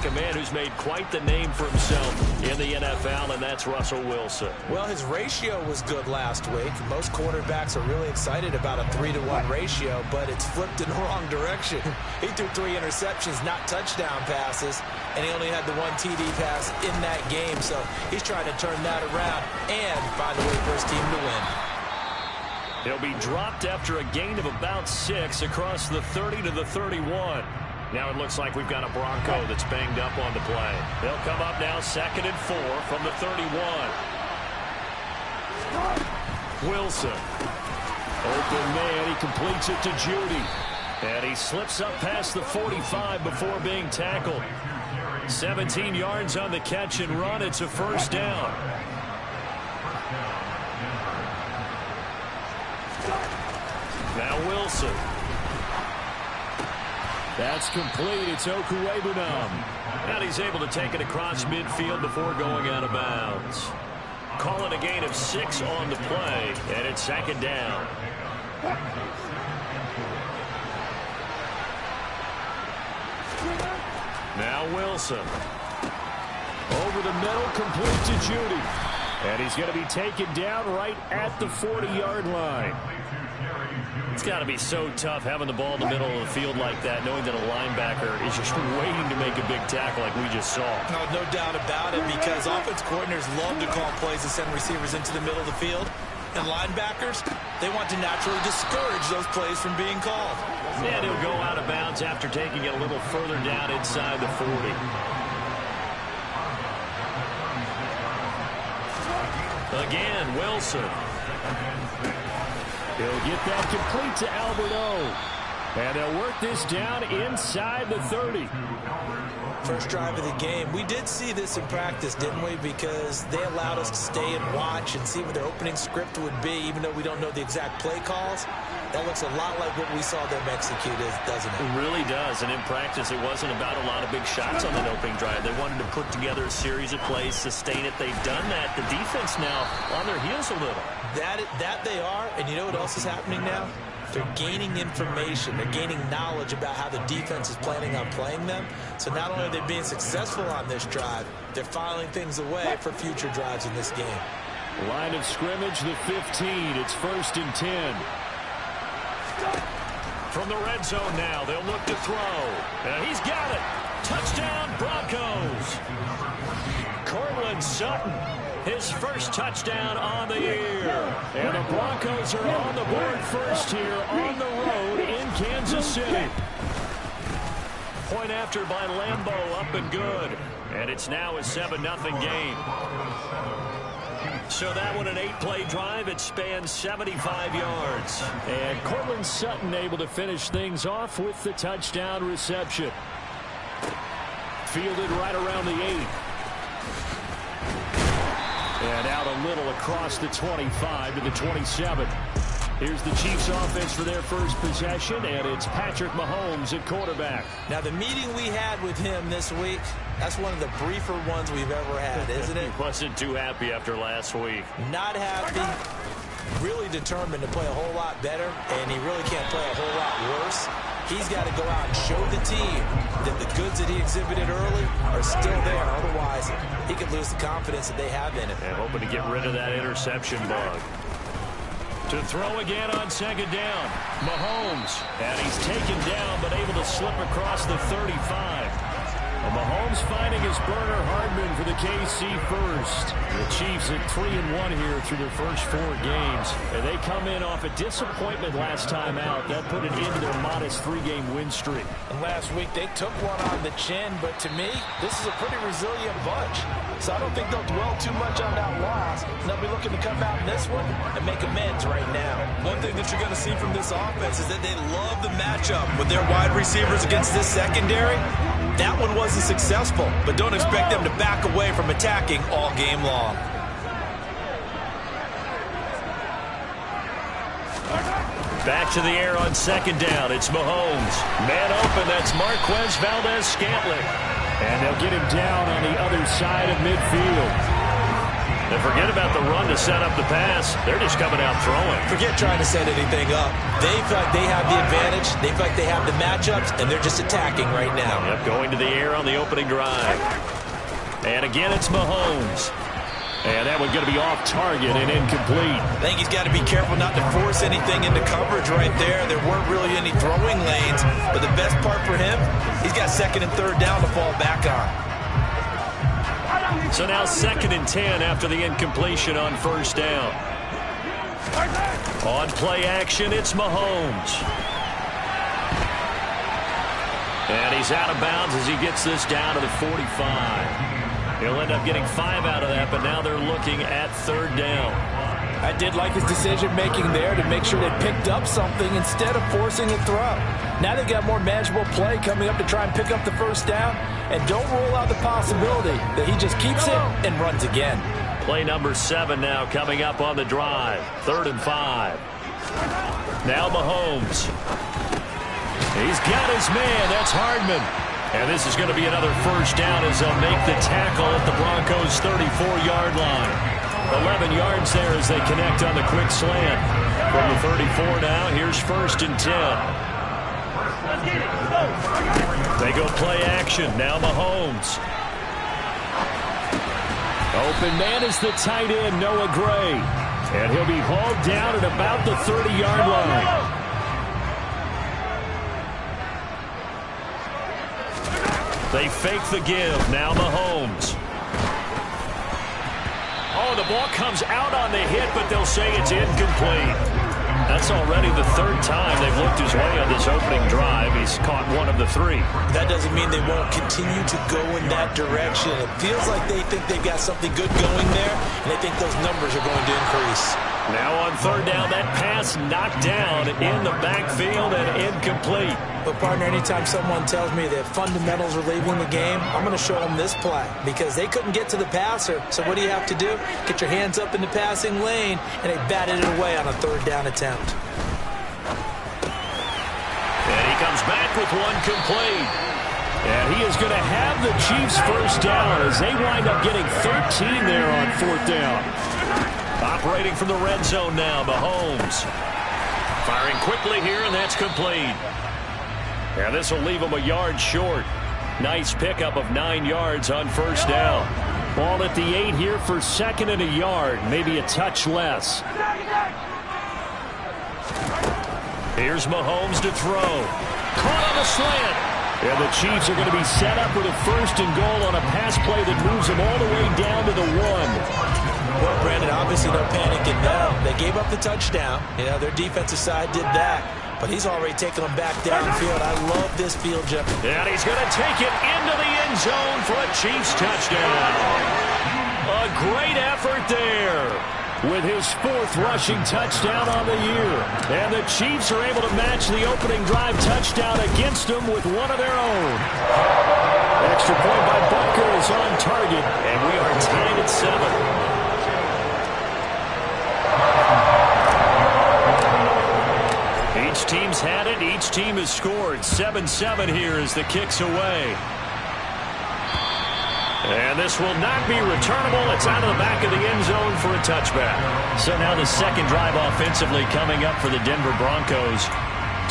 a man who's made quite the name for himself in the NFL, and that's Russell Wilson. Well, his ratio was good last week. Most quarterbacks are really excited about a 3-to-1 ratio, but it's flipped in the wrong direction. He threw 3 interceptions, not touchdown passes, and he only had the 1 TD pass in that game, so he's trying to turn that around and find a way for his team to win. He'll be dropped after a gain of about 6 across the 30 to the 31. Now it looks like we've got a Bronco that's banged up on the play. They'll come up now 2nd and 4 from the 31. Wilson. Open man, he completes it to Judy. And he slips up past the 45 before being tackled. 17 yards on the catch and run. It's a first down. Now Wilson. That's complete. It's Okuwebunam. And he's able to take it across midfield before going out of bounds. Call it a gain of 6 on the play, and it's 2nd down. Now Wilson. Over the middle, complete to Judy. And he's going to be taken down right at the 40-yard line. It's got to be so tough having the ball in the middle of the field like that, knowing that a linebacker is just waiting to make a big tackle like we just saw. No doubt about it, because offense coordinators love to call plays to send receivers into the middle of the field. And linebackers, they want to naturally discourage those plays from being called. And he'll go out of bounds after taking it a little further down inside the 40. Again, Wilson. He'll get that complete to Albert O. And they'll work this down inside the 30. First drive of the game. We did see this in practice, didn't we? Because they allowed us to stay and watch and see what their opening script would be, even though we don't know the exact play calls. That looks a lot like what we saw them execute, doesn't it? It really does. And in practice, it wasn't about a lot of big shots on that opening drive. They wanted to put together a series of plays, sustain it. They've done that. The defense now on their heels a little. That they are. And you know what else is happening now? They're gaining information. They're gaining knowledge about how the defense is planning on playing them. So not only are they being successful on this drive, they're filing things away for future drives in this game. Line of scrimmage, the 15. It's 1st and 10. From the red zone now, they'll look to throw. And he's got it. Touchdown, Broncos. Courtland Sutton, his first touchdown on the year. And the Broncos are on the board first here on the road in Kansas City. Point after by Lambeau, up and good. And it's now a 7-0 game. So that one, an 8-play drive. It spans 75 yards. And Courtland Sutton able to finish things off with the touchdown reception. Fielded right around the 8. And out a little across the 25 to the 27. Here's the Chiefs offense for their first possession, and it's Patrick Mahomes at quarterback. Now, the meeting we had with him this week, that's one of the briefer ones we've ever had, isn't it? He wasn't too happy after last week. Not happy. Really determined to play a whole lot better, and he really can't play a whole lot worse. He's got to go out and show the team that the goods that he exhibited early are still there. Otherwise, he could lose the confidence that they have in him. And hoping to get rid of that interception bug. To throw again on 2nd down. Mahomes. And he's taken down, but able to slip across the 35. Well, Mahomes finding his burner Hardman for the KC first. The Chiefs at 3-1 here through their first 4 games. And they come in off a disappointment last time out. That put an end to their modest 3-game win streak. And last week they took one on the chin, but to me, this is a pretty resilient bunch. So I don't think they'll dwell too much on that loss. They'll be looking to come out in this one and make amends right now. One thing that you're going to see from this offense is that they love the matchup with their wide receivers against this secondary. That one wasn't successful, but don't expect them to back away from attacking all game long. Back to the air on 2nd down. It's Mahomes. Man open, that's Marquez Valdez-Scantling. And they'll get him down on the other side of midfield. And forget about the run to set up the pass. They're just coming out throwing. Forget trying to set anything up. They feel like they have the advantage. They feel like they have the matchups, and they're just attacking right now. Yep, going to the air on the opening drive. And again, it's Mahomes. And that one's going to be off target and incomplete. I think he's got to be careful not to force anything into coverage right there. There weren't really any throwing lanes. But the best part for him, he's got second and third down to fall back on. So now 2nd and 10 after the incompletion on first down. On play action, it's Mahomes. And he's out of bounds as he gets this down to the 45. He'll end up getting 5 out of that, but now they're looking at 3rd down. I did like his decision-making there to make sure they picked up something instead of forcing a throw. Now they've got more manageable play coming up to try and pick up the first down, and don't rule out the possibility that he just keeps it and runs again. Play number 7 now coming up on the drive. 3rd and 5. Now Mahomes. He's got his man. That's Hardman. And this is going to be another first down as they'll make the tackle at the Broncos' 34-yard line. 11 yards there as they connect on the quick slant. From the 34 now, here's 1st and 10. They go play action. Now Mahomes. Open man is the tight end, Noah Gray. And he'll be hauled down at about the 30-yard line. They fake the give. Now Mahomes. Oh, the ball comes out on the hit, but they'll say it's incomplete. That's already the 3rd time they've looked his way on this opening drive. He's caught 1 of the 3. That doesn't mean they won't continue to go in that direction. It feels like they think they've got something good going there, and they think those numbers are going to increase. Now on 3rd down, that pass knocked down in the backfield and incomplete. But, partner, anytime someone tells me that fundamentals are leaving the game, I'm going to show them this play because they couldn't get to the passer. So what do you have to do? Get your hands up in the passing lane, and they batted it away on a 3rd down attempt. And he comes back with 1 complete. And he is going to have the Chiefs' first down as they wind up getting 13 there on 4th down. Operating from the red zone now, Mahomes. Firing quickly here, and that's complete. And this will leave him a yard short. Nice pickup of 9 yards on first down. Ball at the 8 here for 2nd and a yard, maybe a touch less. Here's Mahomes to throw. Caught on the slant. And the Chiefs are going to be set up with a 1st and goal on a pass play that moves them all the way down to the 1. Well, Brandon, obviously no panicking now. They gave up the touchdown. Their defensive side did that. But he's already taken them back downfield. I love this field, Jeff. And he's going to take it into the end zone for a Chiefs touchdown. A great effort there with his 4th rushing touchdown on the year. And the Chiefs are able to match the opening drive touchdown against them with one of their own. Extra point by Butker is on target, and we are tied at 7. Each team's had it. Each team has scored. 7-7 here as the kick's away. And this will not be returnable. It's out of the back of the end zone for a touchback. So now the 2nd drive offensively coming up for the Denver Broncos.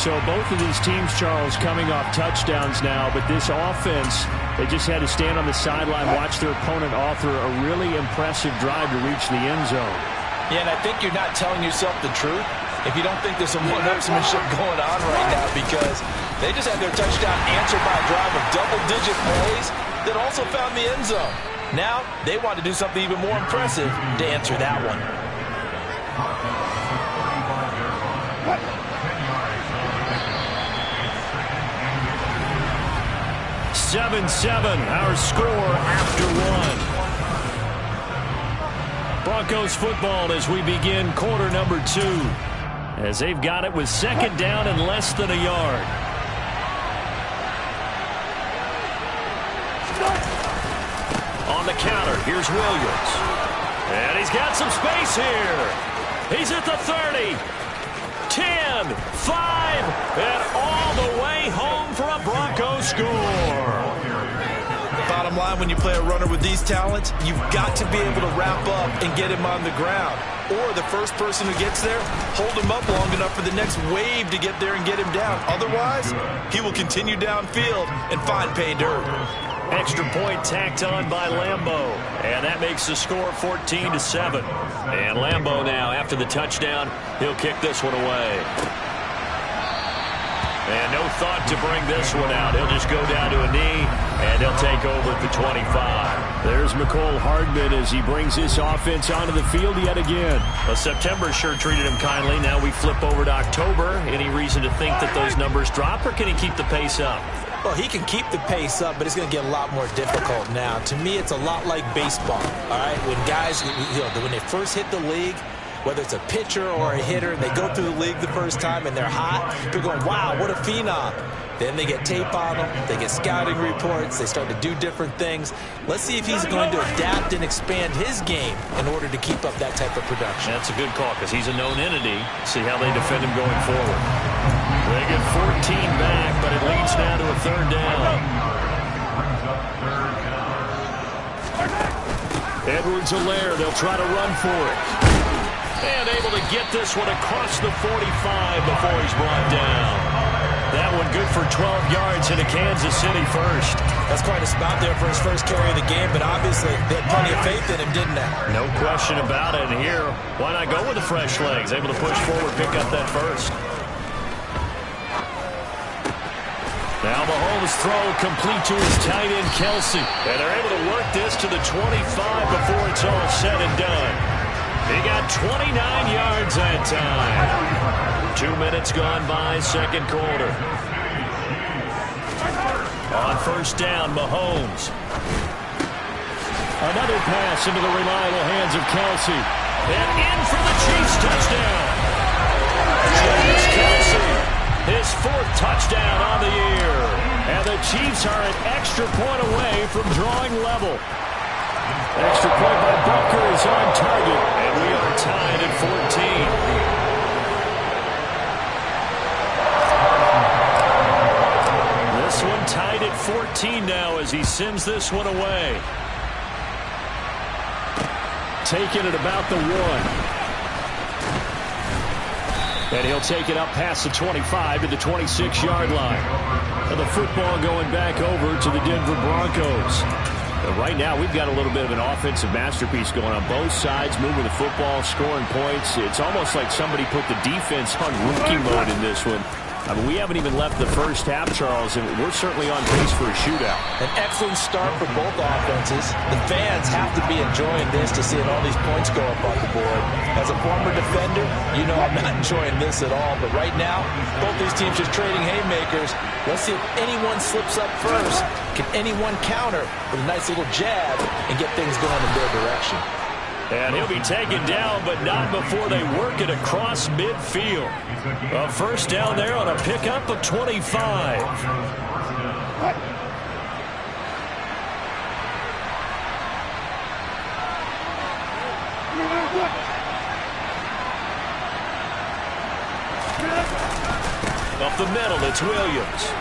So both of these teams, Charles, coming off touchdowns now, but this offense, they just had to stand on the sideline, watch their opponent author a really impressive drive to reach the end zone. Yeah, and I think you're not telling yourself the truth if you don't think there's some one-upsmanship going on right now, because they just had their touchdown answered by a drive of double-digit plays that also found the end zone. Now they want to do something even more impressive to answer that one. 7-7, our score after 1. Broncos football as we begin quarter number 2. As they've got it with 2nd down and less than a yard. On the counter, here's Williams. And he's got some space here. He's at the 30. 10, 5, and all the way home for a Broncos score. Bottom line when you play a runner with these talents, you've got to be able to wrap up and get him on the ground. Or the first person who gets there, hold him up long enough for the next wave to get there and get him down. Otherwise, he will continue downfield and find pay dirt. Extra point tacked on by Lambeau. And that makes the score 14-7. And Lambeau now, after the touchdown, he'll kick this one away. And no thought to bring this one out. He'll just go down to a knee, and he'll take over at the 25. There's Mecole Hardman as he brings this offense onto the field yet again. Well, September sure treated him kindly. Now we flip over to October. Any reason to think that those numbers drop, or can he keep the pace up? Well, he can keep the pace up, but it's going to get a lot more difficult now. To me, it's a lot like baseball, all right? When guys, when they first hit the league, whether it's a pitcher or a hitter, and they go through the league the first time and they're hot, they're going, wow, what a phenom. Then they get tape on them, they get scouting reports, they start to do different things. Let's see if he's going to adapt and expand his game in order to keep up that type of production. That's a good call because he's a known entity. See how they defend him going forward. They get 14 back, but it leads now to a third down. Edwards-Helaire, they'll try to run for it. And able to get this one across the 45 before he's brought down. That one good for 12 yards into Kansas City first. That's quite a spot there for his first carry of the game, but obviously they had plenty of faith in him, didn't they? No question about it. And here, why not go with the fresh legs? Able to push forward, pick up that first. Now Mahomes' throw complete to his tight end, Kelce. And they're able to work this to the 25 before it's all said and done. He got 29 yards that time. 2 minutes gone by, second quarter. On first down, Mahomes. Another pass into the reliable hands of Kelce. And in for the Chiefs touchdown. Travis Kelce, his fourth touchdown on the year. And the Chiefs are an extra point away from drawing level. Extra point by Butker is on target. And we are tied at 14. This one tied at 14 now as he sends this one away. Taking it about the 1. And he'll take it up past the 25 to the 26-yard line. And the football going back over to the Denver Broncos. Right now, we've got a little bit of an offensive masterpiece going on both sides, moving the football, scoring points. It's almost like somebody put the defense on rookie mode in this one. I mean, we haven't even left the first half, Charles, and we're certainly on pace for a shootout. An excellent start for both offenses. The fans have to be enjoying this to seeing all these points go up on the board. As a former defender, you know I'm not enjoying this at all. But right now, both these teams just trading haymakers. Let's see if anyone slips up first. Can anyone counter with a nice little jab and get things going in their direction? And he'll be taken down, but not before they work it across midfield. A first down there on a pickup of 25. Up the middle, it's Williams.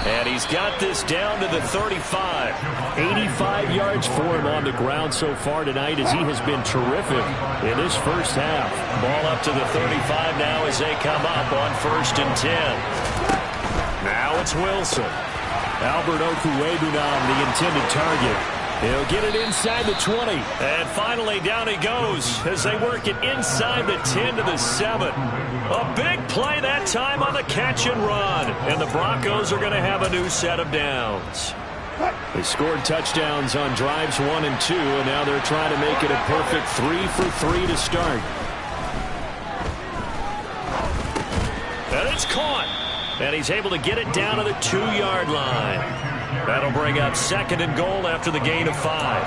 And he's got this down to the 35. 85 yards for him on the ground so far tonight as he has been terrific in this first half. Ball up to the 35 now as they come up on 1st and 10. Now it's Wilson. Albert Okwuegbunam, the intended target. He'll get it inside the 20. And finally down he goes as they work it inside the 10 to the 7. A big play that time on the catch and run. And the Broncos are going to have a new set of downs. They scored touchdowns on drives 1 and 2, and now they're trying to make it a perfect 3 for 3 to start. And it's caught. And he's able to get it down to the 2-yard line. That'll bring up 2nd and goal after the gain of 5.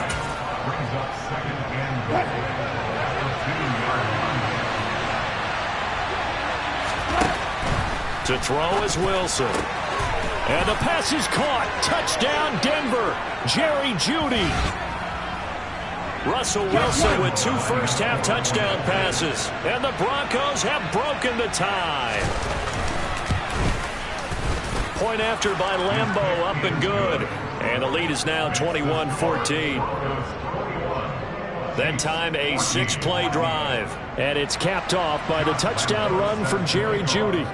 To throw is Wilson. And the pass is caught. Touchdown, Denver. Jerry Jeudy. Russell Wilson with 2 first-half touchdown passes. And the Broncos have broken the tie. point after by Lambeau, up and good. And the lead is now 21-14. That time a 6-play drive. And it's capped off by the touchdown run from Jerry Jeudy.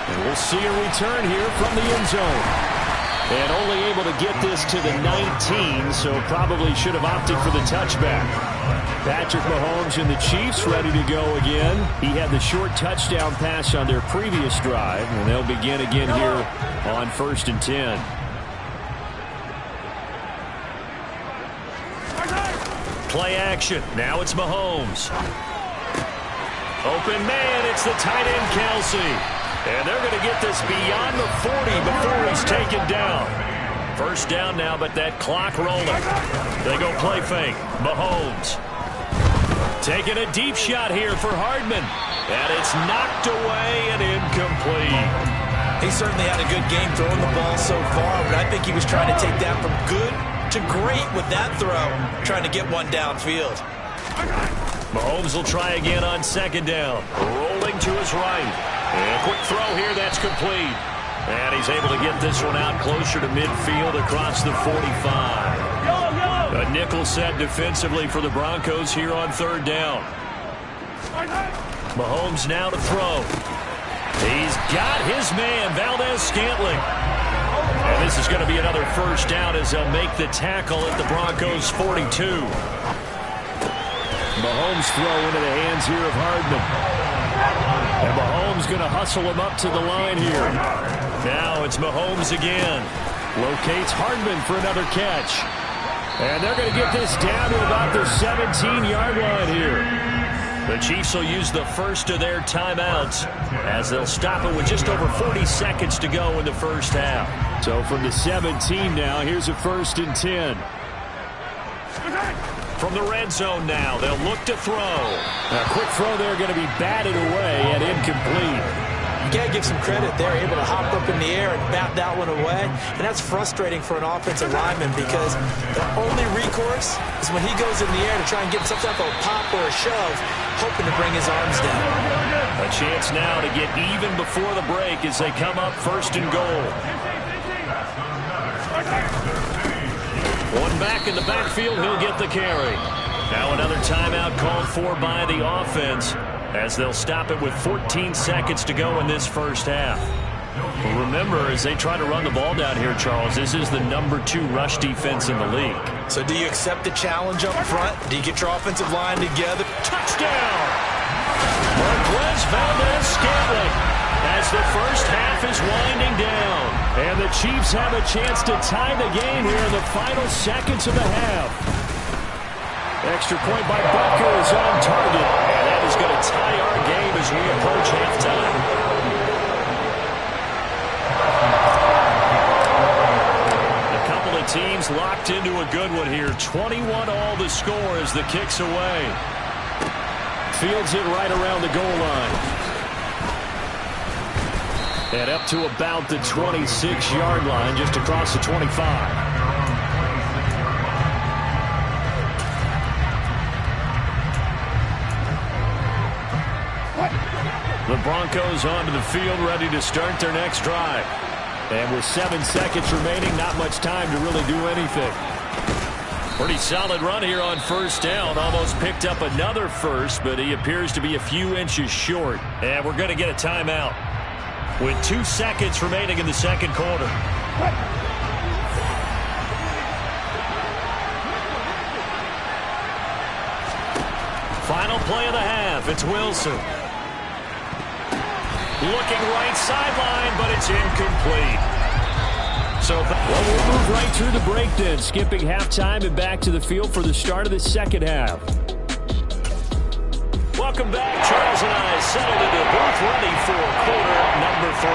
And we'll see a return here from the end zone. And only able to get this to the 19, so probably should have opted for the touchback. Patrick Mahomes and the Chiefs ready to go again. He had the short touchdown pass on their previous drive, and they'll begin again here on 1st and 10. Play action. Now it's Mahomes. Open man. It's the tight end, Kelsey. And they're going to get this beyond the 40 before he's taken down. First down now, but that clock rolling. They go play fake. Mahomes. Taking a deep shot here for Hardman. And it's knocked away and incomplete. He certainly had a good game throwing the ball so far, but I think he was trying to take that from good to great with that throw, trying to get one downfield. Mahomes will try again on 2nd down. Rolling to his right. And a quick throw here, that's complete. And he's able to get this one out closer to midfield across the 45. A nickel set defensively for the Broncos here on 3rd down. Mahomes now to throw. He's got his man, Valdez-Scantling. And this is going to be another first down as they'll make the tackle at the Broncos' 42. Mahomes throw into the hands here of Hardman. And Mahomes going to hustle him up to the line here. Now it's Mahomes again. Locates Hardman for another catch. And they're going to get this down to about the 17-yard line here. The Chiefs will use the first of their timeouts as they'll stop it with just over 40 seconds to go in the first half. So from the 17 now, here's a 1st and 10. From the red zone now, they'll look to throw. A quick throw there going to be batted away and incomplete. You got to give some credit. They're able to hop up in the air and bat that one away. And that's frustrating for an offensive lineman because the only recourse is when he goes in the air to try and get some type of pop or a shove, hoping to bring his arms down. A chance now to get even before the break as they come up 1st and goal. One back in the backfield, he'll get the carry. Now another timeout called for by the offense as they'll stop it with 14 seconds to go in this first half. Well, remember, as they try to run the ball down here, Charles, this is the number 2 rush defense in the league. So do you accept the challenge up front? Do you get your offensive line together? Touchdown! Marquez Valdez-Scantling as the first half is winding down. And the Chiefs have a chance to tie the game here in the final seconds of the half. Extra point by Butker is on target. And that is going to tie our game as we approach halftime. A couple of teams locked into a good one here. 21 all the score as the kick's away. Fields it right around the goal line. And up to about the 26-yard line, just across the 25. The Broncos onto the field, ready to start their next drive. And with 7 seconds remaining, not much time to really do anything. Pretty solid run here on 1st down. Almost picked up another first, but he appears to be a few inches short. And we're going to get a timeout with 2 seconds remaining in the second quarter. Final play of the half. It's Wilson. Looking right sideline, but it's incomplete. So, well, we'll move right through the break then, skipping halftime and back to the field for the start of the second half. Welcome back. Charles and I settled into the booth ready for quarter number 3.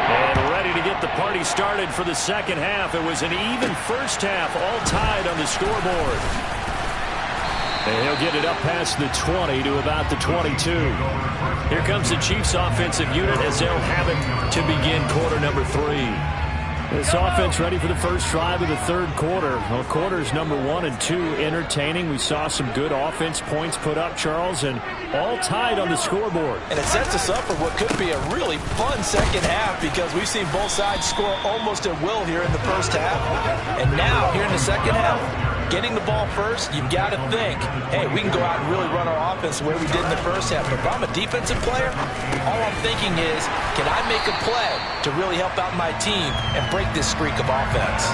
And ready to get the party started for the second half. It was an even first half, all tied on the scoreboard. And he'll get it up past the 20 to about the 22. Here comes the Chiefs offensive unit as they'll have it to begin quarter number 3. This offense ready for the first drive of the third quarter. Well, quarters number 1 and 2 entertaining. We saw some good offense points put up, Charles, and all tied on the scoreboard. And it sets us up for what could be a really fun second half because we've seen both sides score almost at will here in the first half. And now, here in the second half, getting the ball first, you've got to think, hey, we can go out and really run our offense the way we did in the first half. But if I'm a defensive player, all I'm thinking is, can I make a play to really help out my team and break this streak of offense?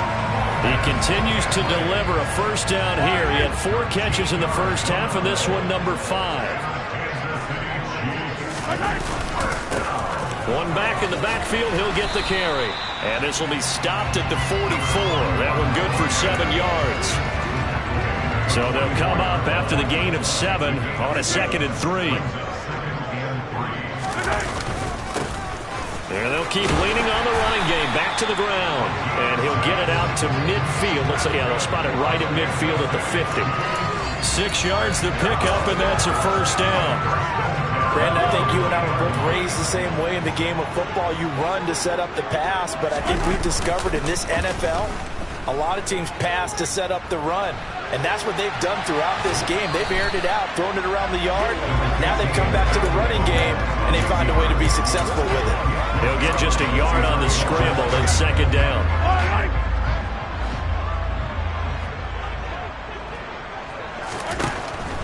He continues to deliver a first down here. He had 4 catches in the first half, and this one number 5. One back in the backfield, he'll get the carry. And this will be stopped at the 44. That one good for 7 yards. So they'll come up after the gain of 7 on a 2nd and 3. And they'll keep leaning on the running game. Back to the ground. And he'll get it out to midfield. Looks like, yeah, they'll spot it right at midfield at the 50. 6 yards to pick up, and that's a first down. Brandon, I think you and I were both raised the same way in the game of football. You run to set up the pass, but I think we've discovered in this NFL, a lot of teams pass to set up the run. And that's what they've done throughout this game. They've aired it out, thrown it around the yard. Now they've come back to the running game, and they find a way to be successful with it. They'll get just a yard on the scramble and 2nd down.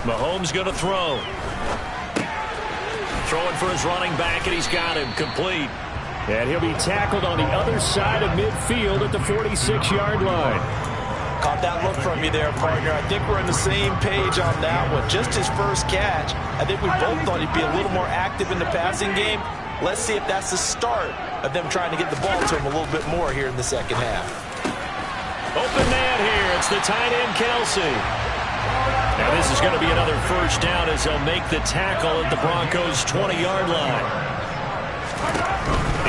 Mahomes going to throw. Throwing for his running back, and he's got him complete. And he'll be tackled on the other side of midfield at the 46-yard line. Caught that look from you there, partner. I think we're on the same page on that one. Just his first catch. I think we both thought he'd be a little more active in the passing game. Let's see if that's the start of them trying to get the ball to him a little bit more here in the second half. Open man here. It's the tight end, Kelsey. Now this is going to be another first down as they'll make the tackle at the Broncos' 20-yard line.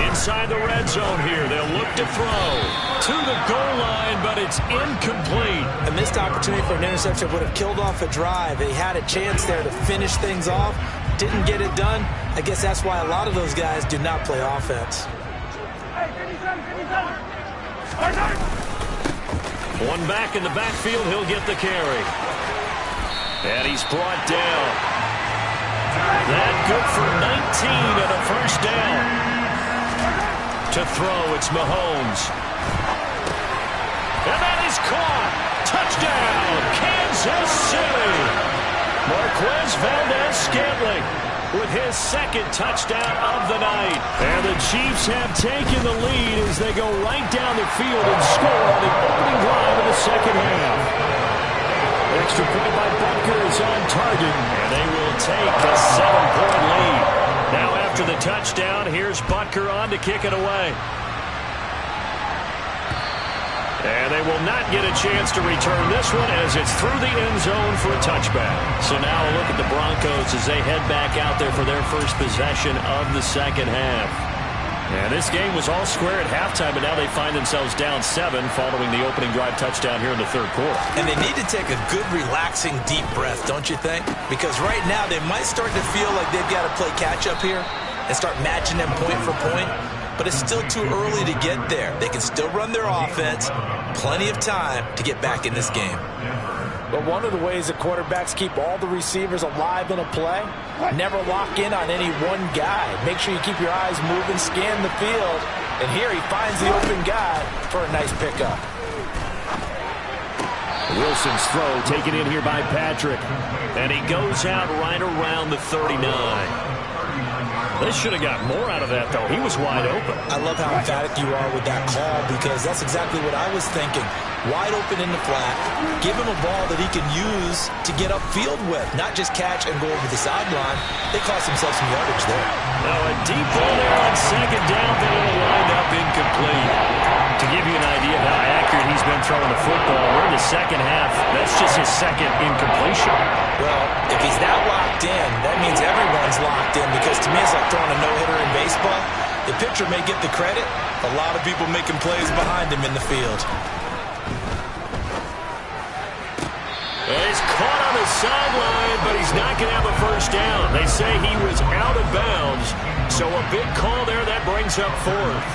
Inside the red zone here, they'll look to throw to the goal line, but it's incomplete. A missed opportunity for an interception would have killed off a drive. They had a chance there to finish things off, didn't get it done. I guess that's why a lot of those guys do not play offense. One back in the backfield, he'll get the carry. And he's brought down. That good for 19 and a first down. To throw, it's Mahomes. And that is caught. Touchdown, Kansas City. Marquez Valdes-Scantling with his 2nd touchdown of the night. And the Chiefs have taken the lead as they go right down the field and score on the opening drive of the second half. Extra point by Butker is on target, and they will take a 7-point lead. Now after the touchdown, here's Butker on to kick it away. And they will not get a chance to return this one as it's through the end zone for a touchback. So now a look at the Broncos as they head back out there for their first possession of the second half. And this game was all square at halftime, but now they find themselves down 7 following the opening drive touchdown here in the third quarter. And they need to take a good, relaxing, deep breath, don't you think? Because right now they might start to feel like they've got to play catch-up here and start matching them point for point. But it's still too early to get there. They can still run their offense. Plenty of time to get back in this game. But one of the ways that quarterbacks keep all the receivers alive in a play, never lock in on any one guy. Make sure you keep your eyes moving, scan the field, and here he finds the open guy for a nice pickup. Wilson's throw taken in here by Patrick. And he goes out right around the 39. They should have got more out of that, though. He was wide open. I love how emphatic you are with that call because that's exactly what I was thinking. Wide open in the flat. Give him a ball that he can use to get upfield with, not just catch and go over the sideline. They cost themselves some yardage there. Now a deep ball there on 2nd down, but it'll wind up incomplete. To give you an idea of how accurate he's been throwing the football, we're in the second half. That's just his 2nd incompletion. Well, if he's that locked in, that means everyone's locked in because to me it's like throwing a no-hitter in baseball. The pitcher may get the credit. A lot of people making plays behind him in the field. Well, he's caught on the sideline, but he's not going to have a first down. They say he was out of bounds, so a big call there that brings up 4th.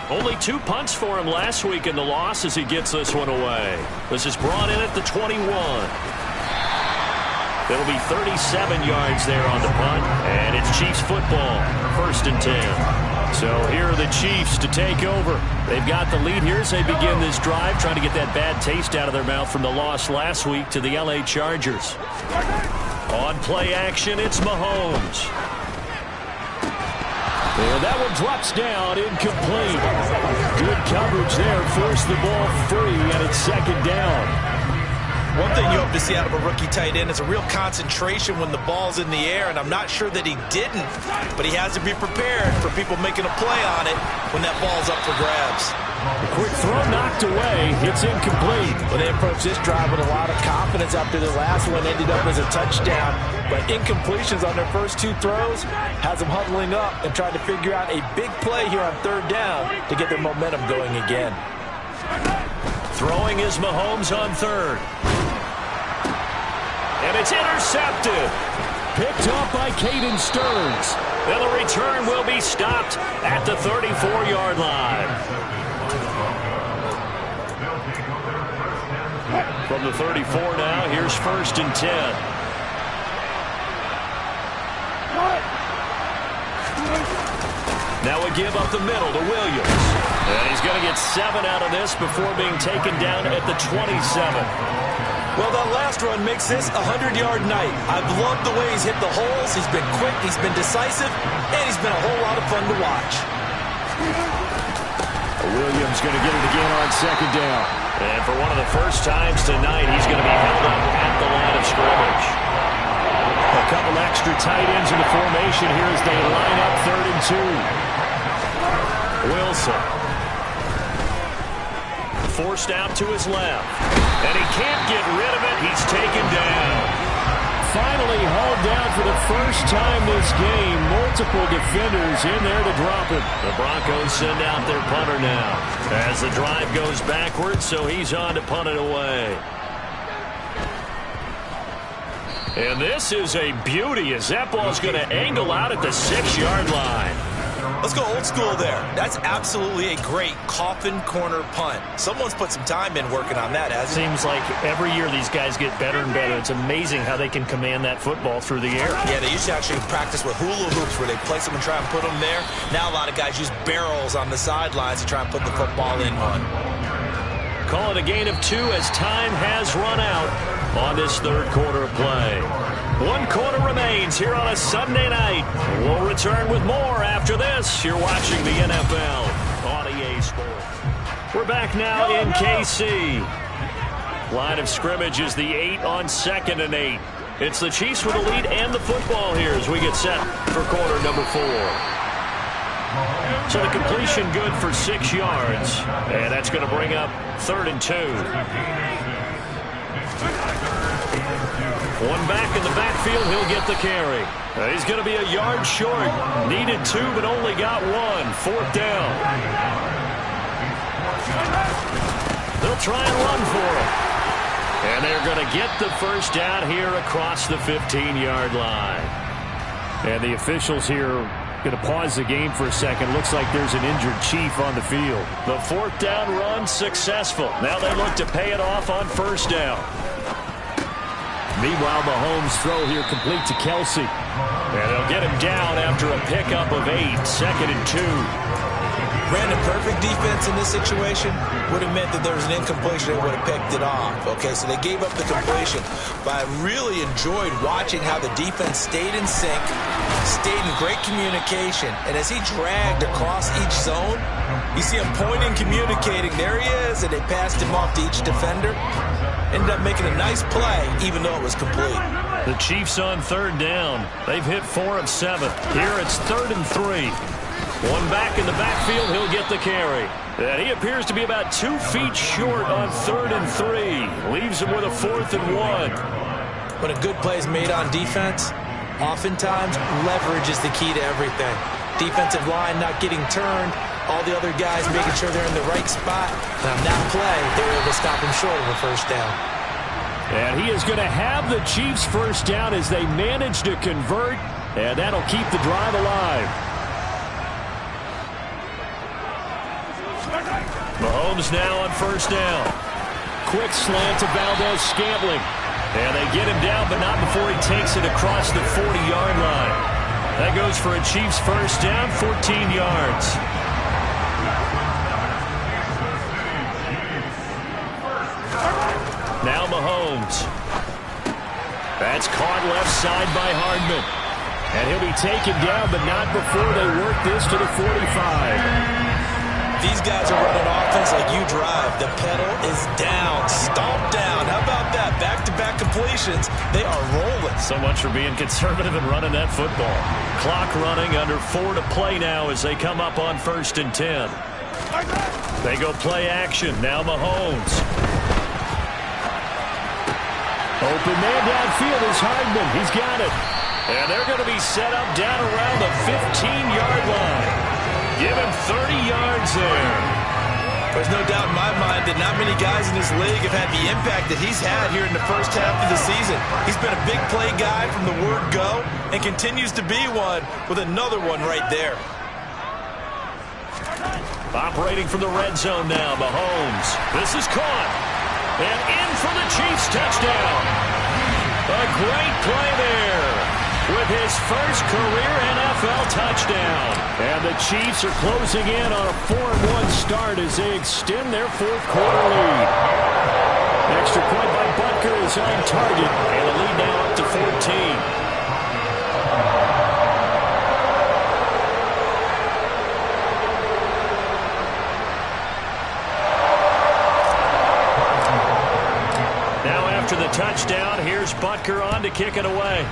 Only 2 punts for him last week in the loss as he gets this one away. This is brought in at the 21. It'll be 37 yards there on the punt, and it's Chiefs football, 1st and 10. So here are the Chiefs to take over. They've got the lead here as they begin this drive, trying to get that bad taste out of their mouth from the loss last week to the L.A. Chargers. On play action, it's Mahomes. And that one drops down, incomplete. Good coverage there, forced the ball free, and it's 2nd down. One thing you hope to see out of a rookie tight end is a real concentration when the ball's in the air, and I'm not sure that he didn't, but he has to be prepared for people making a play on it when that ball's up for grabs. A quick throw knocked away. It's incomplete. Well, they approached this drive with a lot of confidence after the last one ended up as a touchdown, but incompletions on their first 2 throws has them huddling up and trying to figure out a big play here on 3rd down to get their momentum going again. Throwing is Mahomes on 3rd. And it's intercepted. Picked off by Caden Stearns. And the return will be stopped at the 34-yard line. From the 34 now, here's 1st and 10. Now a give up the middle to Williams. And he's going to get 7 out of this before being taken down at the 27. Well, that last run makes this a 100-yard night. I've loved the way he's hit the holes. He's been quick, he's been decisive, and he's been a whole lot of fun to watch. Williams going to get it again on 2nd down. And for one of the first times tonight, he's going to be held up at the line of scrimmage. A couple extra tight ends in the formation here as they line up 3rd and 2. Wilson. Forced out to his left. And he can't get rid of it. He's taken down. Finally hauled down for the first time this game. Multiple defenders in there to drop it. The Broncos send out their punter now as the drive goes backwards, so he's on to punt it away. And this is a beauty as that ball's going to angle out at the 6-yard line. Let's go old school there. That's absolutely a great coffin corner punt. Someone's put some time in working on that, hasn't it? Seems like every year these guys get better and better. It's amazing how they can command that football through the air. Yeah, they used to actually practice with hula hoops where they place them and try and put them there. Now a lot of guys use barrels on the sidelines to try and put the football in one. Call it a gain of 2 as time has run out on this 3rd quarter of play. 1 quarter remains here on a Sunday night. We'll return with more after this. You're watching the NFL on EA Sports. We're back now in KC. Line of scrimmage is the 8 on 2nd and 8. It's the Chiefs with the lead and the football here as we get set for quarter number 4. So the completion good for 6 yards. And that's going to bring up 3rd and 2. One back in the backfield, he'll get the carry. He's going to be a yard short. Needed 2, but only got 1. 4th down. They'll try and run for him. And they're going to get the first down here across the 15-yard line. And the officials here going to pause the game for a second. Looks like there's an injured Chief on the field. The 4th down run successful. Now they look to pay it off on 1st down. Meanwhile, Mahomes' throw here complete to Kelsey. And they'll get him down after a pickup of 8. 2nd and 2. Brandon, perfect defense in this situation would have meant that there was an incompletion. They would have picked it off. Okay, so they gave up the completion. But I really enjoyed watching how the defense stayed in sync, stayed in great communication. And as he dragged across each zone, you see him pointing, communicating. There he is, and they passed him off to each defender. Ended up making a nice play, even though it was complete. The Chiefs on 3rd down. They've hit 4 of 7. Here it's 3rd and 3. One back in the backfield, he'll get the carry. And he appears to be about 2 feet short on 3rd and 3. Leaves him with a 4th and 1. When a good play is made on defense, oftentimes leverage is the key to everything. Defensive line not getting turned, all the other guys making sure they're in the right spot. And on that play, they were able to stop him short of a 1st down. And he is going to have the Chiefs 1st down as they manage to convert, and that'll keep the drive alive. Mahomes now on first down. Quick slant to Valdez-Scantling. And they get him down, but not before he takes it across the 40-yard line. That goes for a Chiefs first down, 14 yards. Now Mahomes. That's caught left side by Hardman. And he'll be taken down, but not before they work this to the 45. These guys are running offense like you drive. The pedal is down, stomped down. How about that? Back-to-back completions. They are rolling. So much for being conservative and running that football. Clock running, under 4 to play now as they come up on 1st and 10. They go play action. Now Mahomes. Open man downfield is Hardman. He's got it. And they're going to be set up down around the 15-yard line. Give him 30 yards there. There's no doubt in my mind that not many guys in this league have had the impact that he's had here in the first half of the season. He's been a big play guy from the word go and continues to be one with another one right there. Operating from the red zone now, Mahomes. This is caught. And in for the Chiefs touchdown. A great play there with his first career NFL touchdown. And the Chiefs are closing in on a 4-1 start as they extend their 4th quarter lead. Extra point by Butker is on target, and the lead now up to 14. Now after the touchdown, here's Butker on to kick it away.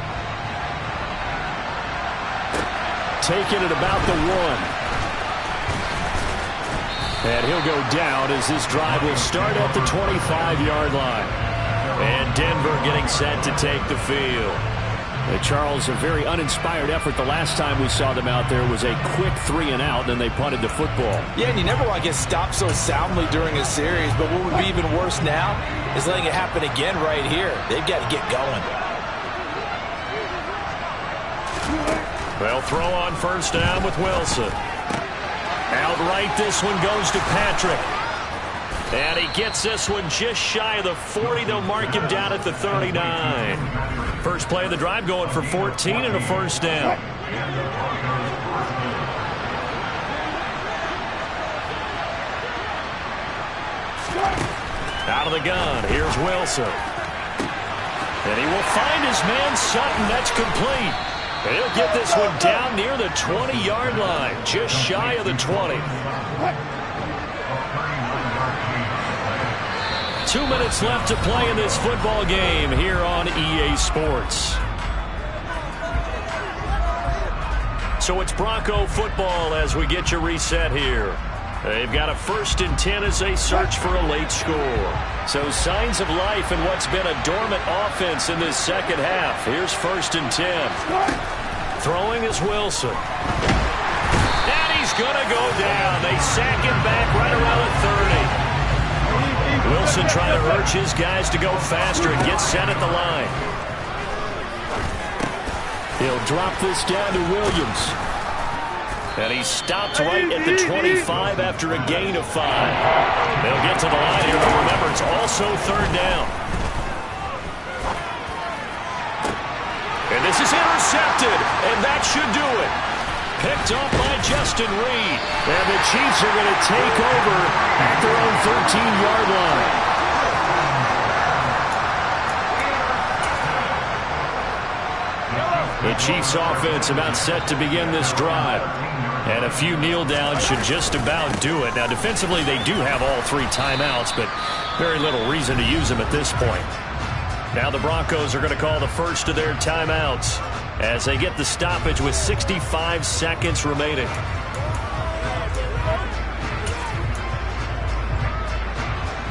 Taking it about the 1. And he'll go down as this drive will start at the 25-yard line. And Denver getting set to take the field. Charles, a very uninspired effort. The last time we saw them out there was a quick 3-and-out, and they punted the football. Yeah, and you never want to get stopped so soundly during a series, but what would be even worse now is letting it happen again right here. They've got to get going. They'll throw on first down with Wilson. Outright, this one goes to Patrick. And he gets this one just shy of the 40. They'll mark him down at the 39. First play of the drive going for 14 and a first down. Out of the gun, here's Wilson. And he will find his man Sutton. That's complete. And he'll get this one down near the 20-yard line, just shy of the 20. 2 minutes left to play in this football game here on EA Sports. So it's Bronco football as we get you reset here. They've got a 1st and 10 as they search for a late score. So signs of life in what's been a dormant offense in this second half. Here's 1st and 10. Throwing is Wilson. And he's going to go down. They sack him back right around the 30. Wilson trying to urge his guys to go faster and get set at the line. He'll drop this down to Williams. And he stopped right at the 25 after a gain of 5. They'll get to the line here, but remember, it's also 3rd down. And this is intercepted, and that should do it. Picked up by Justin Reed. And the Chiefs are going to take over at their own 13-yard line. The Chiefs offense about set to begin this drive. And a few kneel downs should just about do it. Now, defensively, they do have all 3 timeouts, but very little reason to use them at this point. Now the Broncos are going to call the first of their timeouts as they get the stoppage with 65 seconds remaining.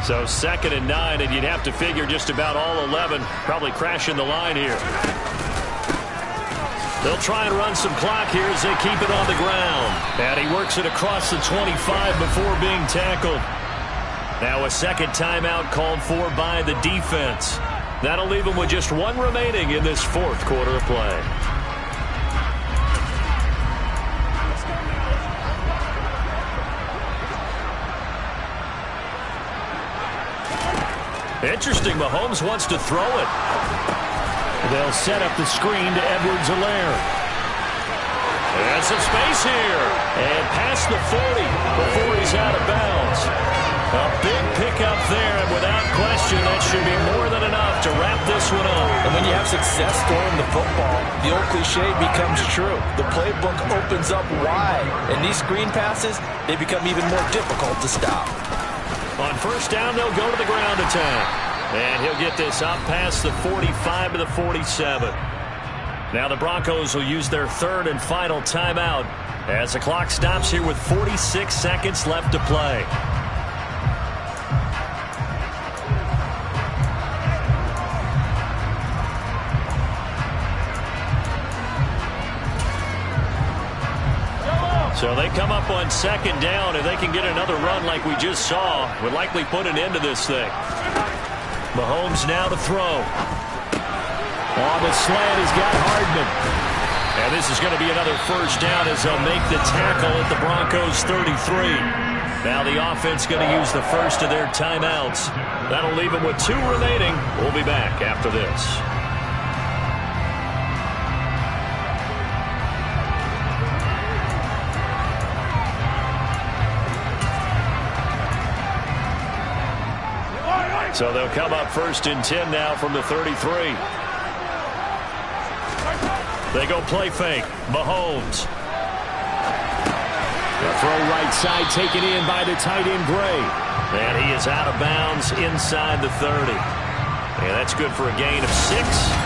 So 2nd and 9, and you'd have to figure just about all 11 probably crashing the line here. They'll try and run some clock here as they keep it on the ground. And he works it across the 25 before being tackled. Now a second timeout called for by the defense. That'll leave them with just 1 remaining in this 4th quarter of play. Interesting. Mahomes wants to throw it. They'll set up the screen to Edwards-Helaire. And some space here. And past the 40 before he's out of bounds. A big pickup there, and without question, that should be more than enough to wrap this one up. And when you have success throwing the football, the old cliche becomes true. The playbook opens up wide, and these screen passes, they become even more difficult to stop. On first down, they'll go to the ground attack. And he'll get this up past the 45 to the 47. Now the Broncos will use their third and final timeout as the clock stops here with 46 seconds left to play. So they come up on second down. If they can get another run like we just saw, would likely put an end to this thing. Mahomes now to throw. On the slant, he's got Hardman. And this is going to be another first down as they'll make the tackle at the Broncos' 33. Now the offense going to use the first of their timeouts. That'll leave them with 2 remaining. We'll be back after this. So they'll come up first and 10 now from the 33. They go play fake. Mahomes. The throw right side taken in by the tight end Gray. And he is out of bounds inside the 30. And that's good for a gain of 6.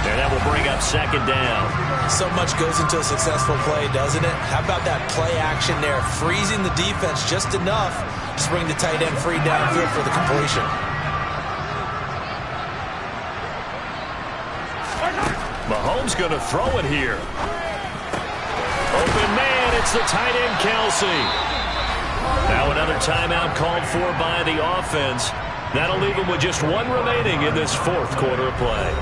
And that will bring up second down. So much goes into a successful play, doesn't it? How about that play action there? Freezing the defense just enough to bring the tight end free downfield for the completion. Mahomes going to throw it here. Open man, it's the tight end Kelce. Now another timeout called for by the offense. That'll leave him with just 1 remaining in this fourth quarter of play.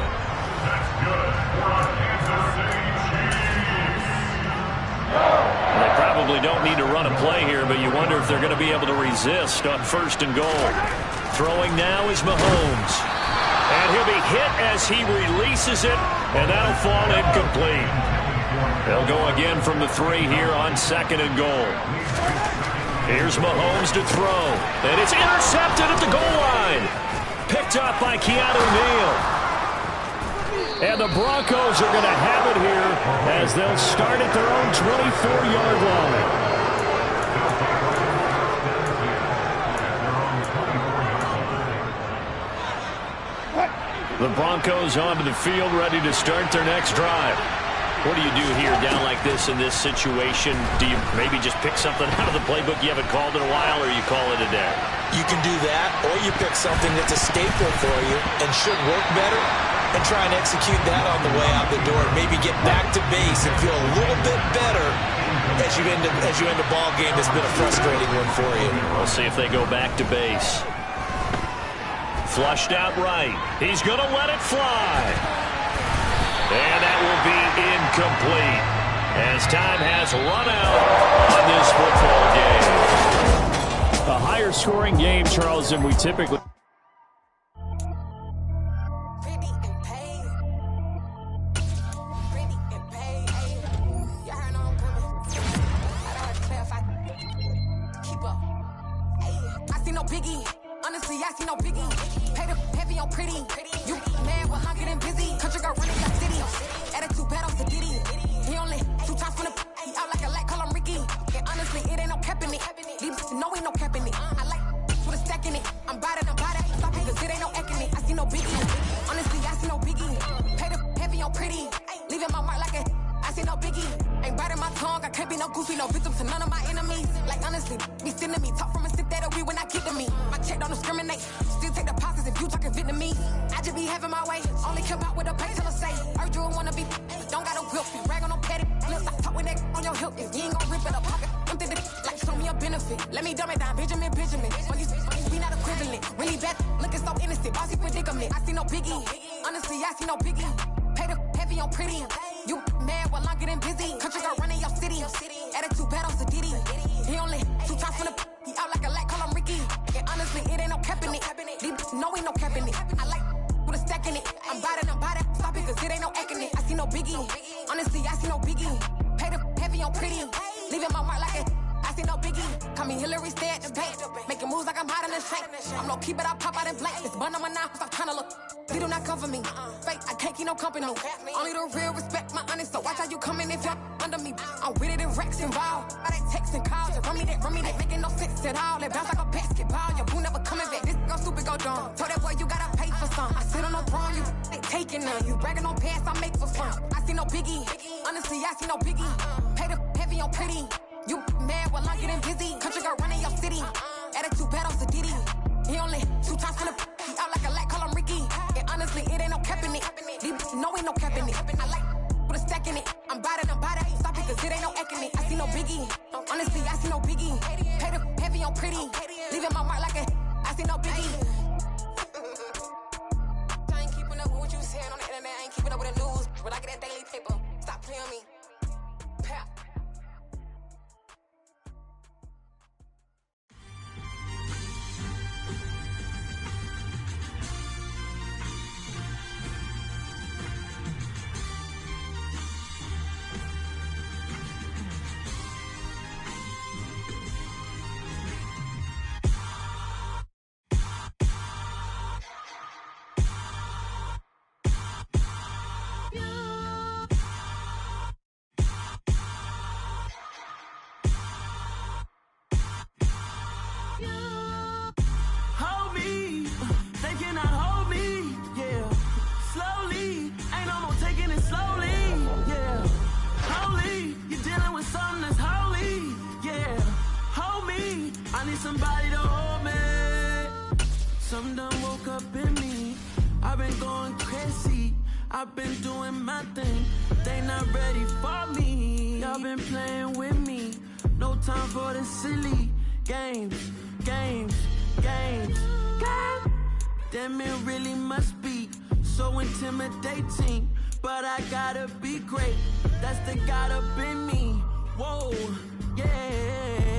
They probably don't need to run a play here, but you wonder if they're going to be able to resist on first and goal. Throwing now is Mahomes. And he'll be hit as he releases it, and that'll fall incomplete. They'll go again from the 3 here on second and goal. Here's Mahomes to throw, and it's intercepted at the goal line. Picked up by Keanu Neal. And the Broncos are going to have it here as they'll start at their own 24-yard line. The Broncos onto the field, ready to start their next drive. What do you do here down like this in this situation? Do you maybe just pick something out of the playbook you haven't called in a while, or you call it a day? You can do that, or you pick something that's a staple for you and should work better and try and execute that on the way out the door. Maybe get back to base and feel a little bit better as you end a ball game that's been a frustrating one for you. We'll see if they go back to base. Flushed out right. He's going to let it fly. And that will be incomplete as time has run out on this football game. A higher scoring game, Charles, than we typically... Honestly, I see no biggie. Pay the heavy on pretty. You mad with hungry and busy. Country girl running your city. Attitude bad off the ditty. He only 2 times from the he out like a light, call him Ricky. And honestly, it ain't no cap in it. Leave no ain't no cap in it. I like with a stack in it. I'm bad at Stop it, cause it ain't no eck in it. I see no biggie. Honestly, I see no biggie. Pay the heavy on pretty. Leaving my mark like a I see no biggie. Ain't biting my tongue. I can't be no goofy, no victim to none of my enemies. Like honestly, be sending me talk from a stick that'll be when I get to me. My check don't discriminate. Still take deposits if you talking Vietnamese. I just be having my way. Only come out with a pay till I say. Urge you wanna be, but don't got no whip. Rag on no petty flips. I talk with that on your hip. If you ain't gon' rip it up, pocket. Empty the like show me a benefit. Let me dumb it down, Benjamin. When you be not equivalent. Really bad, looking so innocent. Bossy predicament. I see no biggie. Honestly, I see no biggie. Pay the heavy on pretty. You mad while I'm getting busy. Country girl running your city. Attitude bad off the ditty. He only 2 times from the he out like a light, call him Ricky. And honestly, it ain't no cap in it. No, ain't no cap in it. I like I'm body, stop it, cause it ain't no acting it. I see no biggie, honestly, I see no biggie. Pay the heavy on pretty, leaving my mark like it. I see no biggie, call me Hillary, stay at the bank. Making moves like I'm hot in the shank. I'm no keep it, I pop out in blank. This bun on my knife, I'm trying to look. They do not cover me. Fake, I can't keep no company. Only the real respect my honest, so watch how you coming if you're under me. I'm with it and Rex involved. I they text and calls, run me that making no sense at all. They bounce like a basketball, your boo never coming back. This go stupid, go dumb. Told that boy you gotta pay for some. I sit on no throne, you they taking none. You bragging on past, I make for fun. I see no biggie, honestly, I see no biggie. Pay the heavy on pretty. You mad while I'm getting busy. Country girl running your city. Attitude bad on Diddy. He only 2 times from the he out like a light, call him Ricky. And honestly, it ain't no cap in it. These no ain't no cap in it. I like put a stack in it. I'm body. Stop it, cause it ain't no acting it. I see no biggie. Honestly, I see no biggie. Pay the heavy on pretty. Leaving my mark like a I see no biggie. I ain't keeping up with what you saying on the internet. I ain't keeping up with the news. But I get that daily paper. Stop playing me. Pap. Somebody to hold me. Something done woke up in me. I've been going crazy. I've been doing my thing. They not ready for me. Y'all been playing with me. No time for the silly games. Damn, it really must be so intimidating. But I gotta be great. That's the God up in me. Whoa, yeah.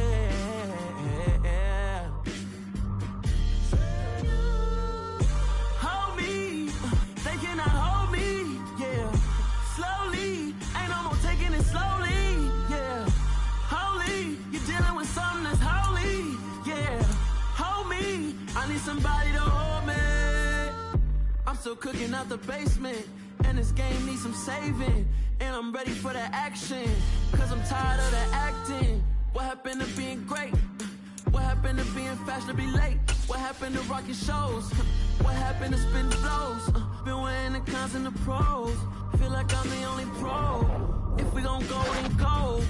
Somebody to hold me. I'm still cooking out the basement, and this game needs some saving. And I'm ready for the action, cause I'm tired of the acting. What happened to being great? What happened to being fashionably late? What happened to rocking shows? What happened to spin flows? Been wearing the cons and the pros. Feel like I'm the only pro. If we gon' go, then go.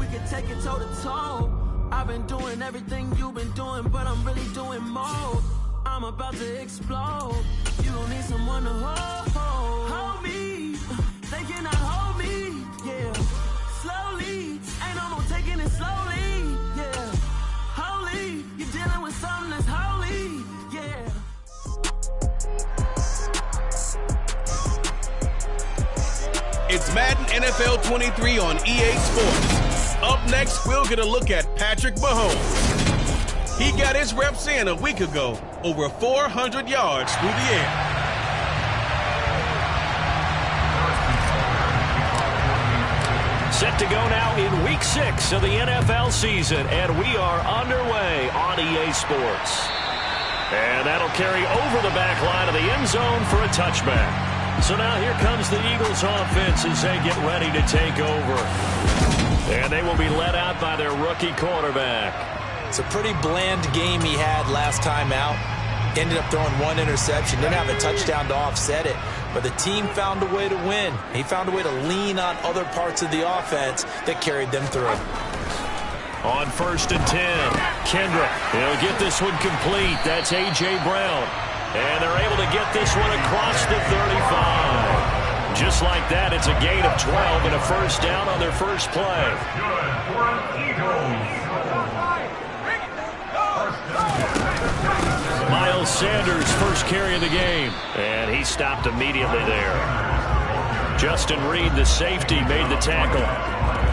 We can take it toe to toe. I've been doing everything you've been doing, but I'm really doing more. I'm about to explode. You gon' need someone to hold me. They cannot hold me, yeah. Slowly, ain't no more taking it slowly, yeah. Holy, you're dealing with something that's holy, yeah. It's Madden NFL 23 on EA Sports. Up next, we'll get a look at Patrick Mahomes. He got his reps in a week ago, over 400 yards through the air. Set to go now in Week 6 of the NFL season, and we are underway on EA Sports. And that'll carry over the back line of the end zone for a touchback. So now here comes the Eagles offense as they get ready to take over. And they will be led out by their rookie quarterback. It's a pretty bland game he had last time out. Ended up throwing 1 interception. Didn't have a touchdown to offset it. But the team found a way to win. He found a way to lean on other parts of the offense that carried them through. On 1st and 10, Kendrick. He'll get this one complete. That's A.J. Brown. And they're able to get this one across the 35. Just like that, it's a gain of 12 and a first down on their first play. Miles Sanders, first carry of the game. And he stopped immediately there. Justin Reed, the safety, made the tackle.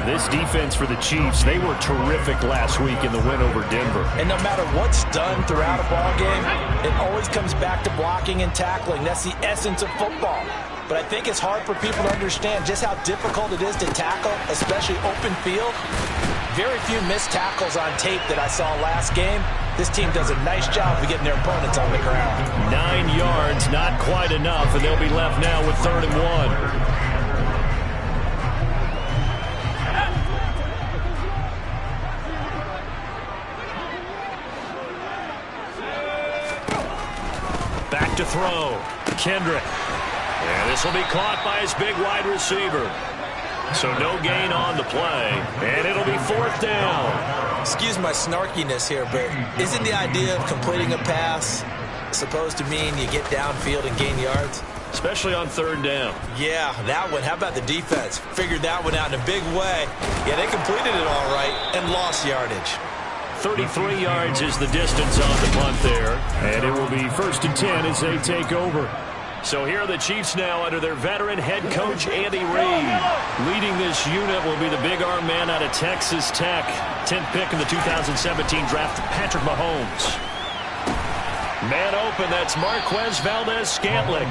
This defense for the Chiefs, they were terrific last week in the win over Denver. And no matter what's done throughout a ball game, it always comes back to blocking and tackling. That's the essence of football. But I think it's hard for people to understand just how difficult it is to tackle, especially open field. Very few missed tackles on tape that I saw last game. This team does a nice job of getting their opponents on the ground. 9 yards, not quite enough, and they'll be left now with 3rd and 1. Back to throw. Kendrick. And this will be caught by his big wide receiver. So no gain on the play, and it'll be 4th down. Excuse my snarkiness here, but isn't the idea of completing a pass supposed to mean you get downfield and gain yards? Especially on 3rd down. Yeah, that one. How about the defense? Figured that one out in a big way. Yeah, they completed it all right and lost yardage. 33 yards is the distance on the punt there, and it will be 1st and 10 as they take over. So here are the Chiefs now under their veteran head coach, Andy Reid. Leading this unit will be the big arm man out of Texas Tech. 10th pick in the 2017 draft, Patrick Mahomes. Man open, that's Marquez Valdes-Scantling.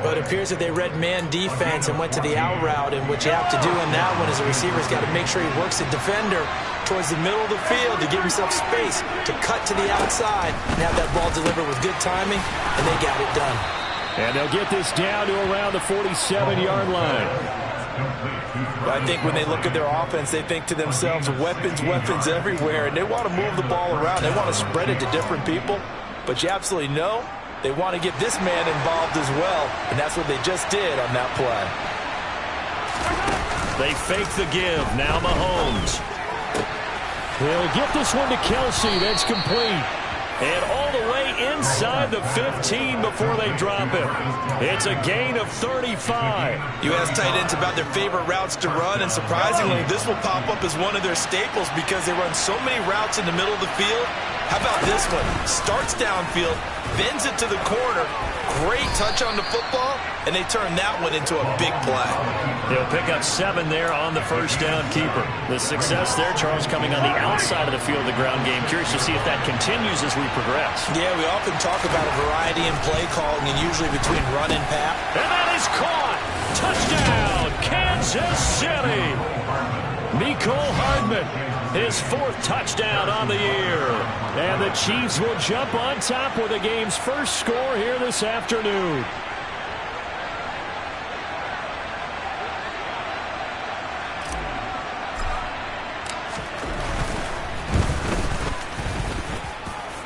But it appears that they read man defense and went to the out route, and what you have to do in that one is a receiver's got to make sure he works the defender towards the middle of the field to give himself space to cut to the outside and have that ball delivered with good timing, and they got it done. And they'll get this down to around the 47-yard line. I think when they look at their offense, they think to themselves, weapons, weapons everywhere, and they want to move the ball around. They want to spread it to different people, but you absolutely know they want to get this man involved as well, and that's what they just did on that play. They fake the give. Now Mahomes. He'll get this one to Kelsey. That's complete. And all the way inside the 15 before they drop it. It's a gain of 35. You ask tight ends about their favorite routes to run, and surprisingly, this will pop up as one of their staples because they run so many routes in the middle of the field. How about this one? Starts downfield, bends it to the corner. Great touch on the football, and they turn that one into a big play. He'll pick up 7 there on the first down keeper. The success there, Charles, coming on the outside of the field of the ground game. Curious to see if that continues as we progress. Yeah, we often talk about a variety in play calling, and usually between run and pass. And that is caught. Touchdown, Kansas City. Mecole Hardman, his 4th touchdown on the year. And the Chiefs will jump on top with the game's first score here this afternoon.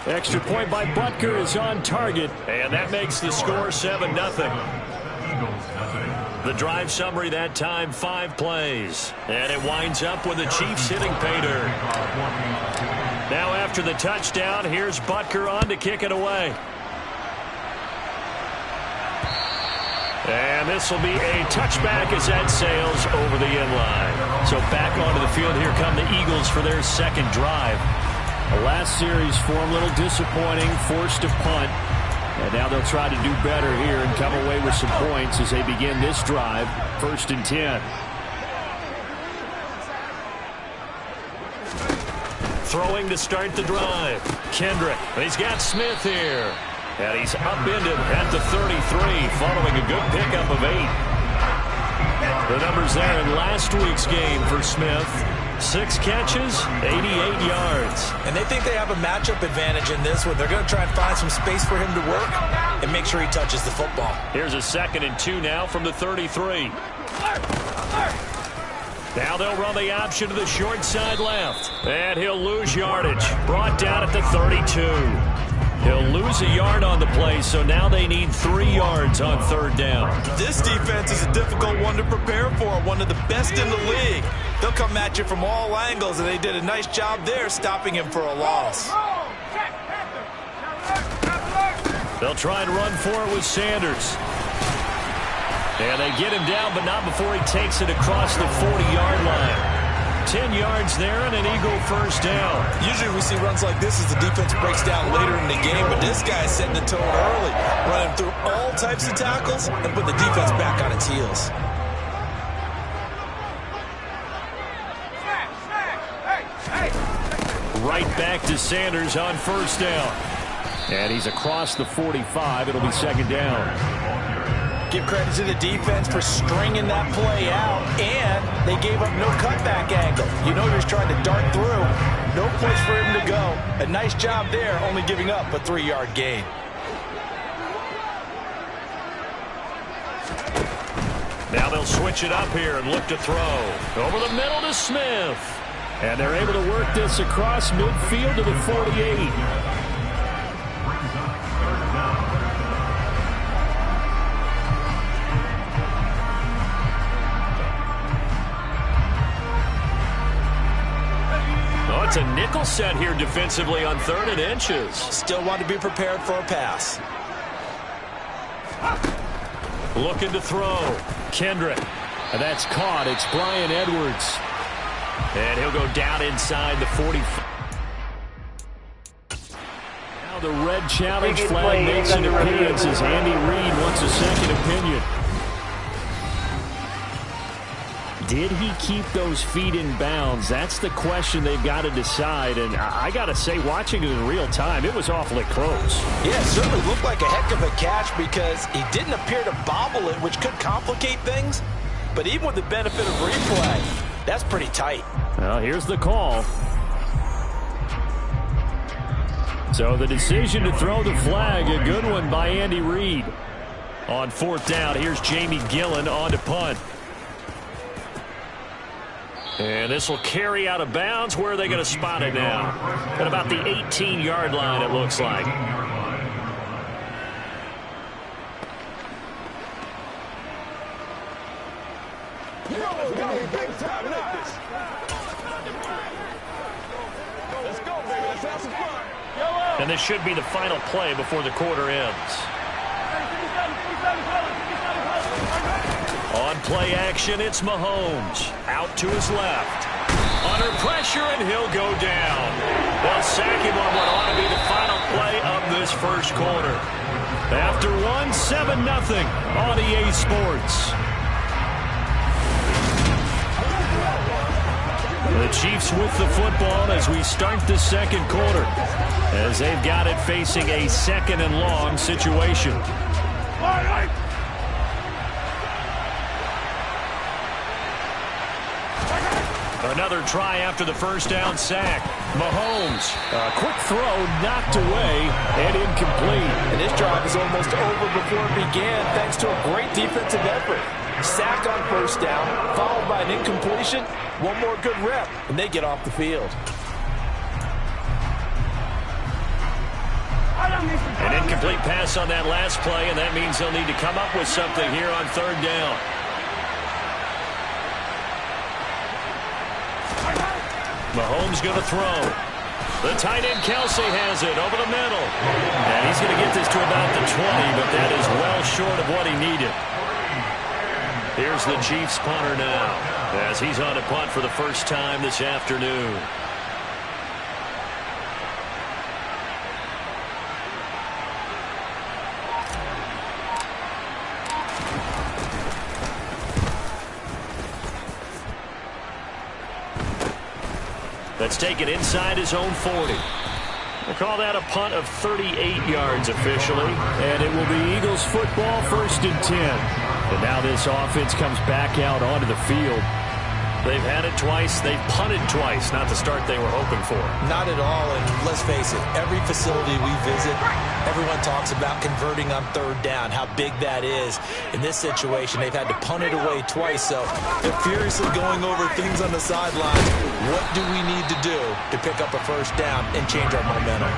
Extra point by Butker is on target, and that makes the score 7-0. The drive summary that time, 5 plays. And it winds up with the Chiefs hitting pay dirt. Now after the touchdown, here's Butker on to kick it away. And this will be a touchback as that sails over the end line. So back onto the field, here come the Eagles for their 2nd drive. The last series for them, a little disappointing, forced to punt. And now they'll try to do better here and come away with some points as they begin this drive, 1st and 10. Throwing to start the drive. Kendrick. He's got Smith here. And he's upended at the 33, following a good pickup of 8. The numbers there in last week's game for Smith. 6 catches, 88 yards. And they think they have a matchup advantage in this one. They're going to try and find some space for him to work and make sure he touches the football. Here's a 2nd and 2 now from the 33. Now they'll run the option to the short side left. And he'll lose yardage. Brought down at the 32. He'll lose a yard on the play, so now they need 3 yards on 3rd down. This defense is a difficult one to prepare for, one of the best in the league. They'll come at you from all angles, and they did a nice job there stopping him for a loss. They'll try and run for it with Sanders. And they get him down, but not before he takes it across the 40-yard line. 10 yards there and an Eagle 1st down. Usually we see runs like this as the defense breaks down later in the game, but this guy's setting the tone early, running through all types of tackles and putting the defense back on its heels. Right back to Sanders on 1st down. And he's across the 45. It'll be 2nd down. Give credit to the defense for stringing that play out, and they gave up no cutback angle. You know he's trying to dart through. No place for him to go. A nice job there, only giving up a 3-yard gain. Now they'll switch it up here and look to throw. Over the middle to Smith. And they're able to work this across midfield to the 48. It's a nickel set here defensively on 3rd and inches. Still want to be prepared for a pass. Looking to throw. Kendrick. That's caught. It's Brian Edwards. And he'll go down inside the 40. Now the red challenge flag makes an appearance as Andy Reid wants a second opinion. Did he keep those feet in bounds? That's the question they've got to decide. And I got to say, watching it in real time, it was awfully close. Yeah, it certainly looked like a heck of a catch because he didn't appear to bobble it, which could complicate things. But even with the benefit of replay, that's pretty tight. Well, here's the call. So the decision to throw the flag, a good one by Andy Reid. On 4th down, here's Jamie Gillen on to punt. And this will carry out of bounds. Where are they going to spot it now? At about the 18-yard line, it looks like. And this should be the final play before the quarter ends. On play action, it's Mahomes. Out to his left. Under pressure, and he'll go down. They'll sack him on what ought to be the final play of this 1st quarter. After 7-0 on EA Sports. The Chiefs with the football as we start the 2nd quarter, as they've got it facing a 2nd and long situation. Another try after the 1st down sack. Mahomes, a quick throw knocked away and incomplete. And this drive is almost over before it began thanks to a great defensive effort. Sacked on 1st down, followed by an incompletion. One more good rep, and they get off the field. An incomplete pass on that last play, and that means they'll need to come up with something here on 3rd down. Mahomes going to throw. The tight end Kelsey has it over the middle. And he's going to get this to about the 20, but that is well short of what he needed. Here's the Chiefs punter now, as he's on a punt for the 1st time this afternoon. Let's take it inside his own 40. We'll call that a punt of 38 yards officially. And it will be Eagles football, 1st and 10. And now this offense comes back out onto the field. They've had it twice. They've punted twice. Not the start they were hoping for. Not at all. And let's face it, every facility we visit, everyone talks about converting on 3rd down, how big that is. In this situation, they've had to punt it away twice. So they're furiously going over things on the sidelines. What do we need to do to pick up a 1st down and change our momentum?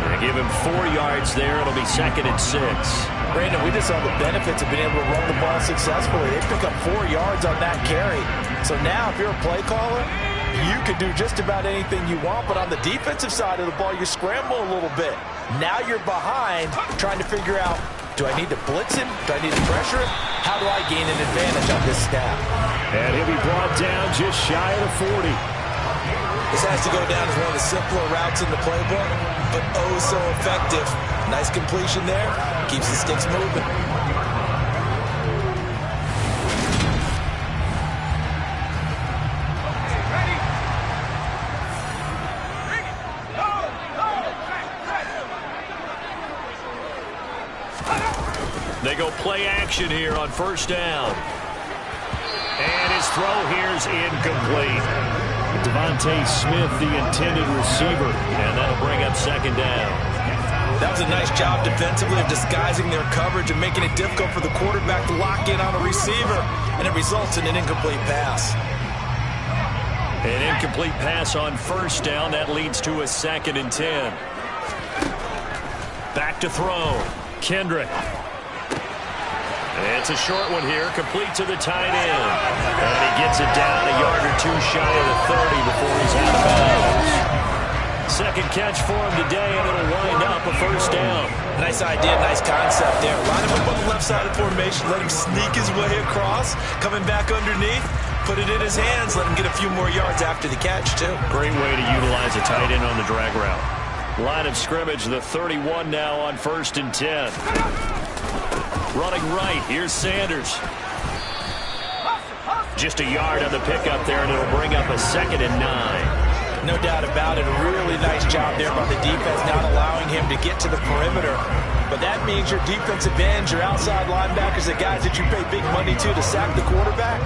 They give him 4 yards there. It'll be 2nd and 6. Brandon, we just saw the benefits of being able to run the ball successfully. They pick up 4 yards on that carry. So now if you're a play caller, you can do just about anything you want, but on the defensive side of the ball, you're scrambling a little bit. Now you're behind trying to figure out, do I need to blitz him? Do I need to pressure him? How do I gain an advantage on this snap? And he'll be brought down just shy of the 40. This has to go down as one of the simpler routes in the playbook, but oh so effective. Nice completion there. Keeps the sticks moving. They go play action here on 1st down. And his throw here is incomplete. Devontae Smith, the intended receiver, and that'll bring up 2nd down. That was a nice job defensively of disguising their coverage and making it difficult for the quarterback to lock in on a receiver, and it results in an incomplete pass. An incomplete pass on 1st down. That leads to a 2nd and 10. Back to throw. Kendrick. It's a short one here, complete to the tight end. And he gets it down a yard or 2 shy of the 30 before he's out of bounds. 2nd catch for him today, and it'll wind up a 1st down. Nice idea, nice concept there. Line him up on the left side of the formation, let him sneak his way across, coming back underneath, put it in his hands, let him get a few more yards after the catch, too. Great way to utilize a tight end on the drag route. Line of scrimmage, the 31 now on 1st and 10. Running right, here's Sanders. Just a yard on the pickup there, and it'll bring up a 2nd and 9. No doubt about it. A really nice job there by the defense, not allowing him to get to the perimeter. But that means your defensive ends, your outside linebackers, the guys that you pay big money to sack the quarterback,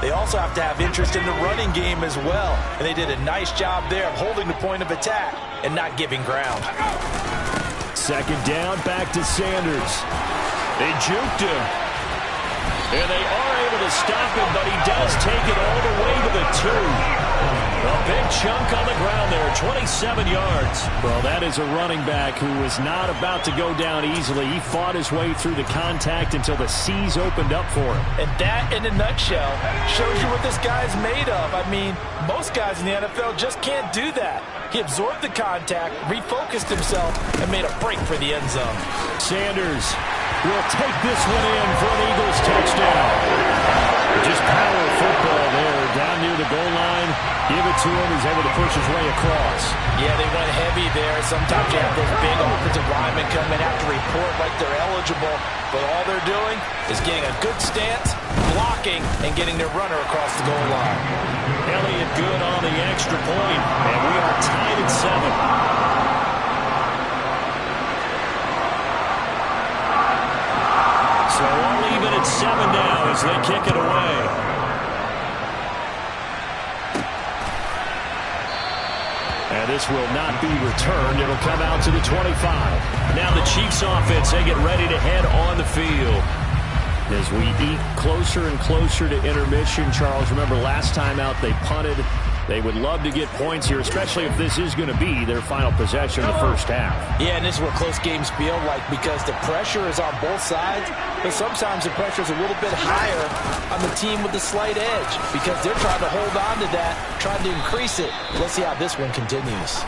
they also have to have interest in the running game as well. And they did a nice job there of holding the point of attack and not giving ground. 2nd down, back to Sanders. They juked him. And they are able to stop him, but he does take it all the way to the 2. A big chunk on the ground there, 27 yards. Well, that is a running back who was not about to go down easily. He fought his way through the contact until the seas opened up for him. And that, in a nutshell, shows you what this guy is made of. I mean, most guys in the NFL just can't do that. He absorbed the contact, refocused himself, and made a break for the end zone. Sanders will take this one in for an Eagles touchdown. Just power football there, down near the goal line. Give it to him. He's able to push his way across. Yeah, they went heavy there. Sometimes you have those big offensive linemen come in, have to report like they're eligible. But all they're doing is getting a good stance, blocking, and getting their runner across the goal line. Elliott good on the extra point, and we are tied at 7. So all even at 7 now as they kick it away. And this will not be returned. It'll come out to the 25. Now the Chiefs offense, they get ready to head on the field. As we eat closer and closer to intermission, Charles, remember last time out they punted. They would love to get points here, especially if this is going to be their final possession in the first half. Yeah, and this is what close games feel like because the pressure is on both sides, but sometimes the pressure is a little bit higher on the team with the slight edge because they're trying to hold on to that, trying to increase it. Let's see how this one continues.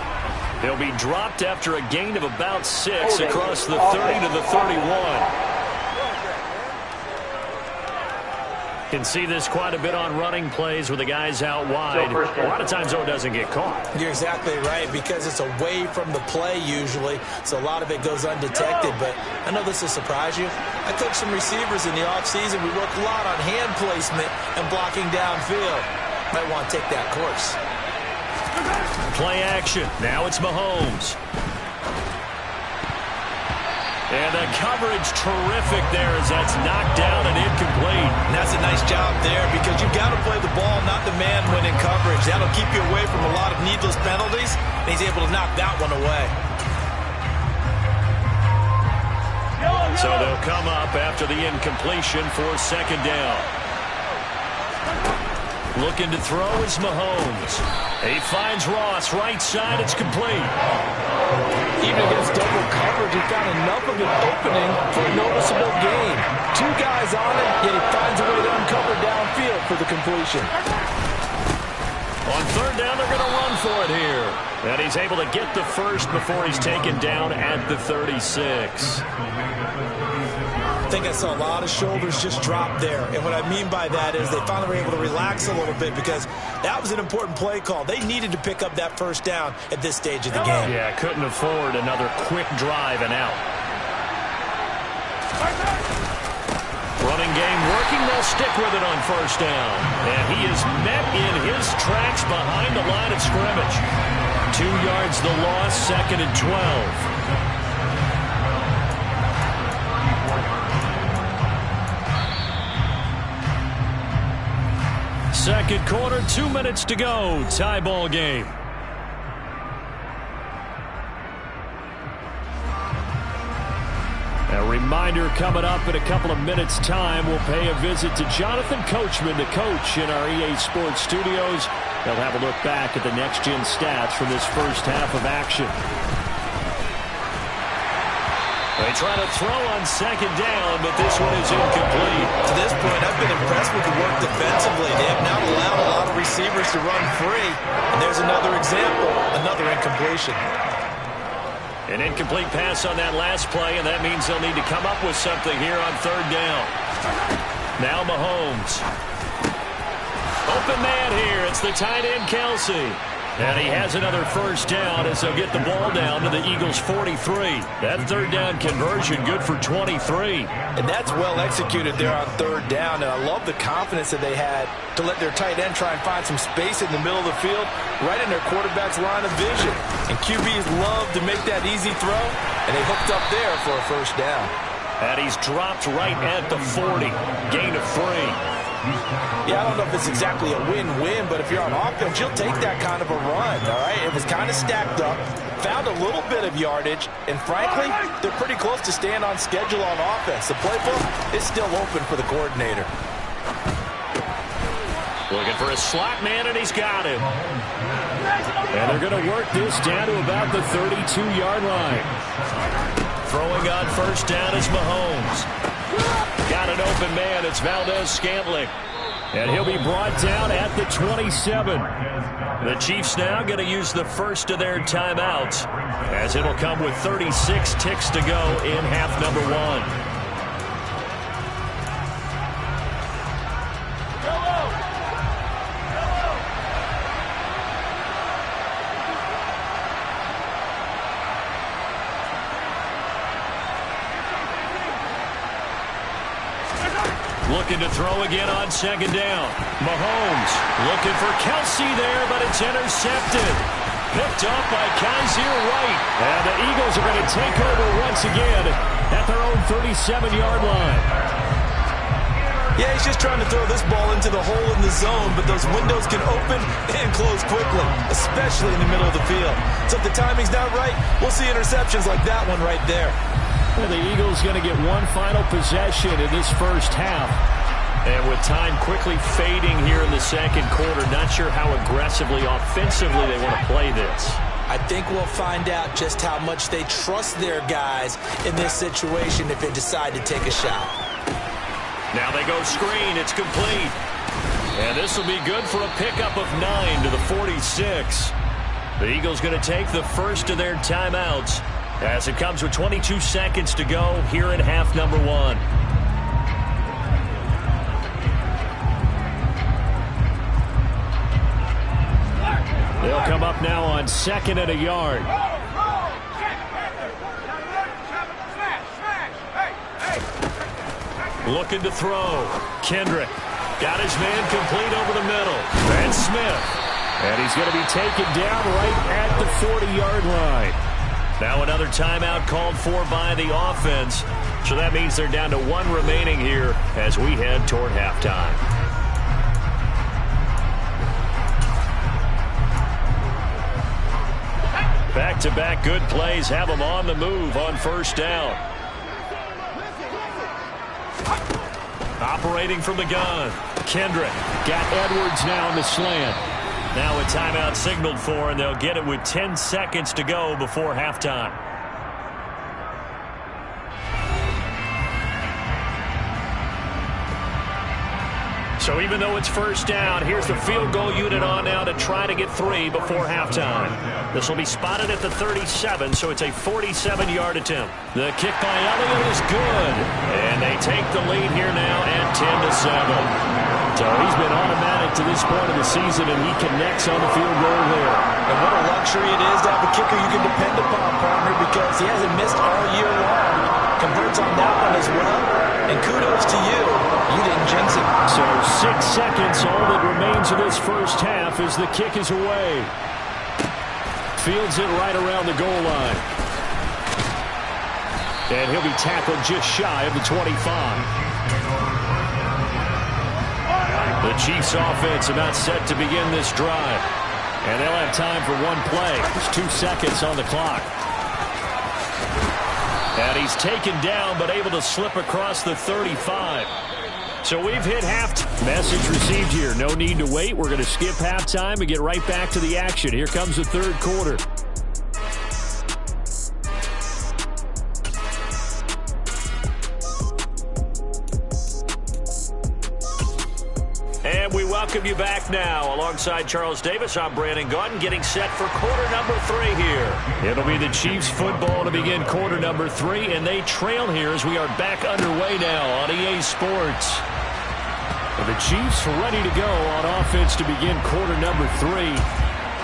They'll be dropped after a gain of about 6 across the 30 to the 31. Can see this quite a bit on running plays with the guys out wide. A lot of times, though, it doesn't get caught. You're exactly right because it's away from the play usually, so a lot of it goes undetected. But I know this will surprise you. I coach some receivers in the offseason. We work a lot on hand placement and blocking downfield. Might want to take that course. Play action. Now it's Mahomes. And the coverage terrific there as that's knocked down and incomplete. And that's a nice job there because you've got to play the ball, not the man when in coverage. That'll keep you away from a lot of needless penalties, and he's able to knock that one away. So they'll come up after the incompletion for second down. Looking to throw is Mahomes. He finds Ross, right side, it's complete. Even against double coverage, he found enough of an opening for a noticeable gain. Two guys on it, yet he finds a way to uncover downfield for the completion. On third down, they're going to run for it here. And he's able to get the first before he's taken down at the 36. I think I saw a lot of shoulders just drop there. And what I mean by that is they finally were able to relax a little bit because that was an important play call. They needed to pick up that first down at this stage of the game. Yeah, couldn't afford another quick drive and out. Running game working. They'll stick with it on first down. And he is met in his tracks behind the line of scrimmage. 2 yards the loss, second and 12. Second quarter, 2 minutes to go. Tie ball game. A reminder coming up in a couple of minutes' time. We'll pay a visit to Jonathan Coachman, the coach in our EA Sports studios. They'll have a look back at the next-gen stats from this first half of action. They try to throw on second down, but this one is incomplete. To this point, I've been impressed with the work defensively. They have not allowed a lot of receivers to run free. And there's another example, another incompletion. An incomplete pass on that last play, and that means they'll need to come up with something here on third down. Now Mahomes. Open man here. It's the tight end, Kelsey. And he has another first down as they'll get the ball down to the Eagles' 43. That third down conversion good for 23. And that's well executed there on third down. And I love the confidence that they had to let their tight end try and find some space in the middle of the field, right in their quarterback's line of vision. And QBs love to make that easy throw, and they hooked up there for a first down. And he's dropped right at the 40. Gain of 3. Yeah, I don't know if it's exactly a win-win, but if you're on offense, you'll take that kind of a run, all right? It was kind of stacked up, found a little bit of yardage, and frankly, they're pretty close to staying on schedule on offense. The playbook is still open for the coordinator. Looking for a slot man, and he's got him. And they're going to work this down to about the 32-yard line. Throwing on first down is Mahomes. Got an open man. It's Valdez-Scantling. And he'll be brought down at the 27. The Chiefs now going to use the first of their timeouts, as it'll come with 36 ticks to go in half number 1. Looking to throw again on second down. Mahomes looking for Kelsey there, but it's intercepted. Picked up by Kaiser White. And the Eagles are going to take over once again at their own 37-yard line. Yeah, he's just trying to throw this ball into the hole in the zone, but those windows can open and close quickly, especially in the middle of the field. So if the timing's not right, we'll see interceptions like that one right there. And the Eagles going to get one final possession in this first half. And with time quickly fading here in the second quarter, not sure how aggressively, offensively they want to play this. I think we'll find out just how much they trust their guys in this situation if they decide to take a shot. Now they go screen. It's complete. And this will be good for a pickup of 9 to the 46. The Eagles going to take the first of their timeouts as it comes with 22 seconds to go here in half number 1. They'll come up now on second and a yard. Looking to throw. Kendrick got his man complete over the middle. And Smith And he's going to be taken down right at the 40-yard line. Now another timeout called for by the offense. So that means they're down to 1 remaining here as we head toward halftime. Back-to-back good plays have them on the move on first down. Operating from the gun. Kendrick got Edwards now in the slant. Now a timeout signaled for, and they'll get it with 10 seconds to go before halftime. So even though it's first down, here's the field goal unit on now to try to get 3 before halftime. This will be spotted at the 37, so it's a 47-yard attempt. The kick by Elliott is good, and they take the lead here now at 10-7. So he's been automatic to this point of the season, and he connects on the field goal there. And what a luxury it is to have a kicker you can depend upon, partner, because he hasn't missed all year long. Converts on that one as well, and kudos to you. You didn't jinx it. So 6 seconds, all that remains of this first half as the kick is away. Fields it right around the goal line. And he'll be tackled just shy of the 25. The Chiefs offense about set to begin this drive. And they'll have time for one play. There's 2 seconds on the clock. And he's taken down but able to slip across the 35. So we've hit halftime. Message received here. No need to wait. We're going to skip halftime and get right back to the action. Here comes the third quarter. And we welcome you back now. Alongside Charles Davis, I'm Brandon Gaudin, getting set for quarter number 3 here. It'll be the Chiefs football to begin quarter number 3, and they trail here as we are back underway now on EA Sports. And the Chiefs ready to go on offense to begin quarter number 3.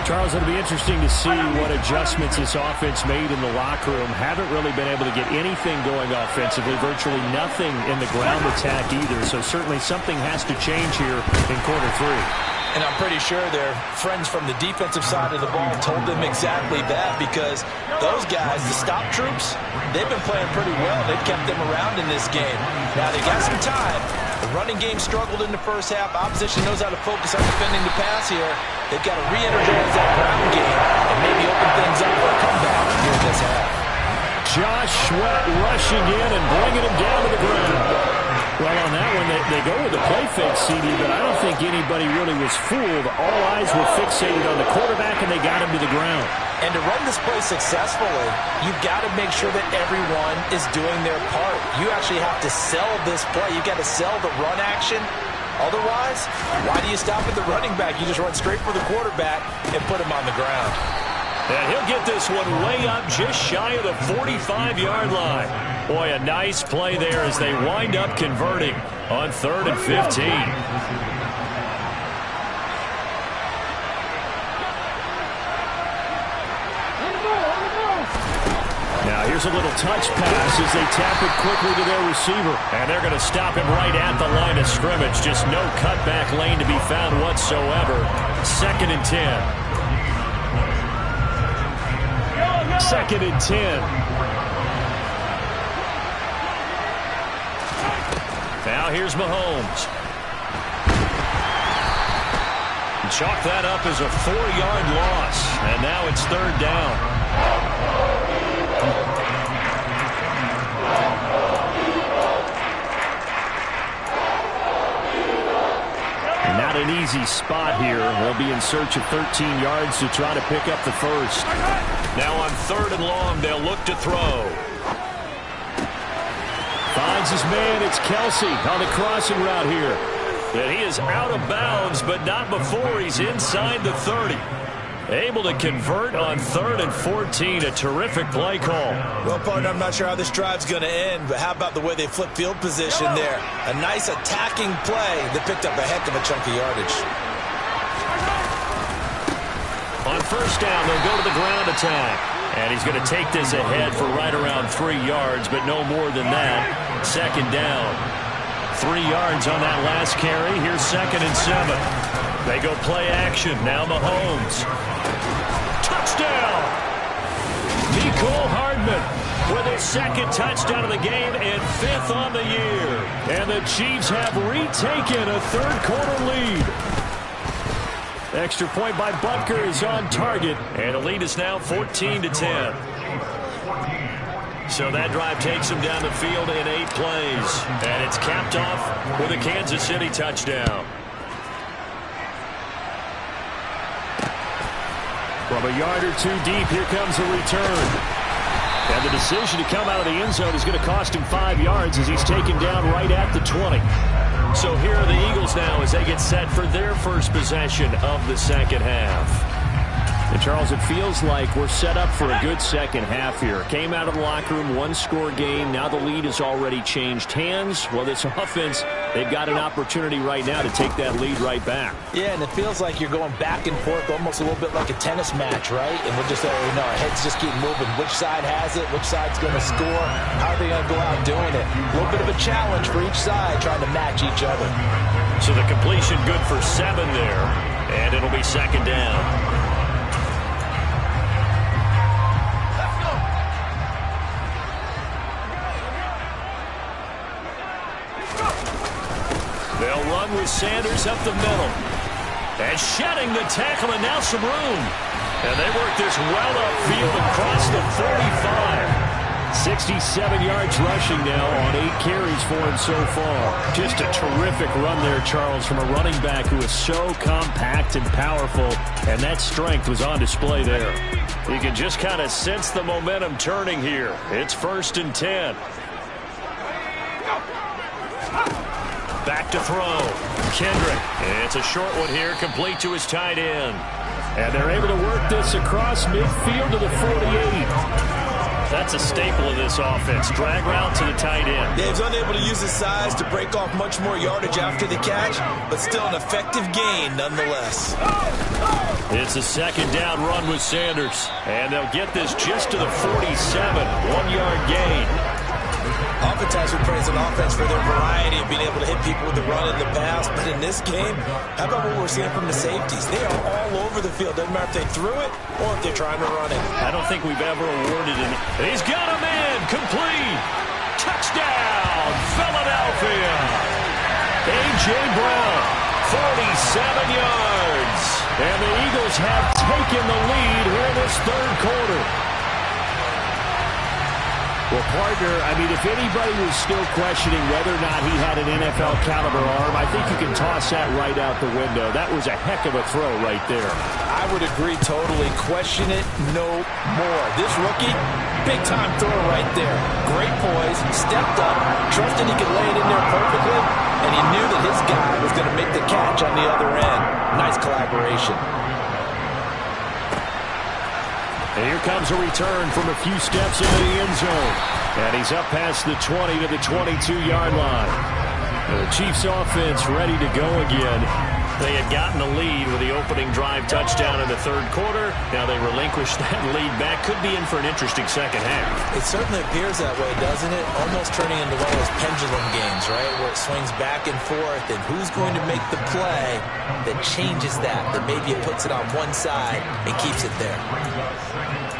Charles, it'll be interesting to see what adjustments this offense made in the locker room. Haven't really been able to get anything going offensively, virtually nothing in the ground attack either. So certainly something has to change here in quarter 3. And I'm pretty sure their friends from the defensive side of the ball told them exactly that, because those guys, the stop troops, they've been playing pretty well. They've kept them around in this game. Now they got some time. The running game struggled in the first half. Opposition knows how to focus on defending the pass here. They've got to re-energize that ground game and maybe open things up for a comeback here in this half. Josh Sweat rushing in and bringing him down to the ground. Well, on that one, they go with the play fake, CD, but I don't think anybody really was fooled. All eyes were fixated on the quarterback, and they got him to the ground. And to run this play successfully, you've got to make sure that everyone is doing their part. You actually have to sell this play. You've got to sell the run action. Otherwise, why do you stop at the running back? You just run straight for the quarterback and put him on the ground. And he'll get this one way up just shy of the 45-yard line. Boy, a nice play there as they wind up converting on 3rd and 15. Now here's a little touch pass as they tap it quickly to their receiver. And they're going to stop him right at the line of scrimmage. Just no cutback lane to be found whatsoever. 2nd and 10. 2nd and 10. Now here's Mahomes. Chalk that up as a 4-yard loss. And now it's 3rd down. Not an easy spot here. They'll be in search of 13 yards to try to pick up the first. Now on 3rd and long, they'll look to throw. Finds his man. It's Kelsey on the crossing route here. And he is out of bounds, but not before he's inside the 30. Able to convert on 3rd and 14. A terrific play call. Well, partner, I'm not sure how this drive's going to end, but how about the way they flip field position there? A nice attacking play that picked up a heck of a chunk of yardage. On 1st down, they'll go to the ground attack. And he's going to take this ahead for right around 3 yards, but no more than that. 2nd down. 3 yards on that last carry. Here's 2nd and 7. They go play action. Now Mahomes. Touchdown! Mecole Hardman with his 2nd touchdown of the game and 5th on the year. And the Chiefs have retaken a 3rd quarter lead. Extra point by Butker is on target. And the lead is now 14-10. So that drive takes him down the field in 8 plays. And it's capped off with a Kansas City touchdown. From a yard or 2 deep, here comes a return. And the decision to come out of the end zone is going to cost him 5 yards as he's taken down right at the 20. So here are the Eagles now as they get set for their first possession of the 2nd half. And Charles, it feels like we're set up for a good second half here. Came out of the locker room, 1-score game. Now the lead has already changed hands. Well, this offense, they've got an opportunity right now to take that lead right back. Yeah, and it feels like you're going back and forth almost a little bit like a tennis match, right? And we're just, our heads just keep moving. Which side has it? Which side's going to score? How are they going to go out doing it? A little bit of a challenge for each side trying to match each other. So the completion good for 7 there. And it'll be 2nd down. They'll run with Sanders up the middle. And shedding the tackle, and now some room. And they work this well upfield across the 45. 67 yards rushing now on 8 carries for him so far. Just a terrific run there, Charles, from a running back who is so compact and powerful. And that strength was on display there. You can just kind of sense the momentum turning here. It's 1st and 10. Back to throw. Kendrick. It's a short one here, complete to his tight end. And they're able to work this across midfield to the 48. That's a staple of this offense. Drag route to the tight end. Yeah, he's unable to use his size to break off much more yardage after the catch, but still an effective gain nonetheless. It's a 2nd down run with Sanders. And they'll get this just to the 47. 1-yard gain. Oftentimes we praise an offense for their variety of being able to hit people with the run and the pass, but in this game, how about what we're seeing from the safeties? They are all over the field. Doesn't matter if they threw it or if they're trying to run it. I don't think we've ever awarded him. He's got a man, complete. Touchdown, Philadelphia. A.J. Brown, 47 yards. And the Eagles have taken the lead here in this 3rd quarter. Well, partner, I mean, if anybody was still questioning whether or not he had an NFL caliber arm, I think you can toss that right out the window. That was a heck of a throw right there. I would agree totally. Question it no more. This rookie, big-time throw right there. Great poise, stepped up, trusted he could lay it in there perfectly, and he knew that his guy was going to make the catch on the other end. Nice collaboration. And here comes a return from a few steps into the end zone. And he's up past the 20 to the 22-yard line. The Chiefs offense ready to go again. They had gotten the lead with the opening drive touchdown in the 3rd quarter. Now they relinquished that lead back. Could be in for an interesting second half. It certainly appears that way, doesn't it? Almost turning into one of those pendulum games, right? Where it swings back and forth, and who's going to make the play that changes that maybe it puts it on one side and keeps it there.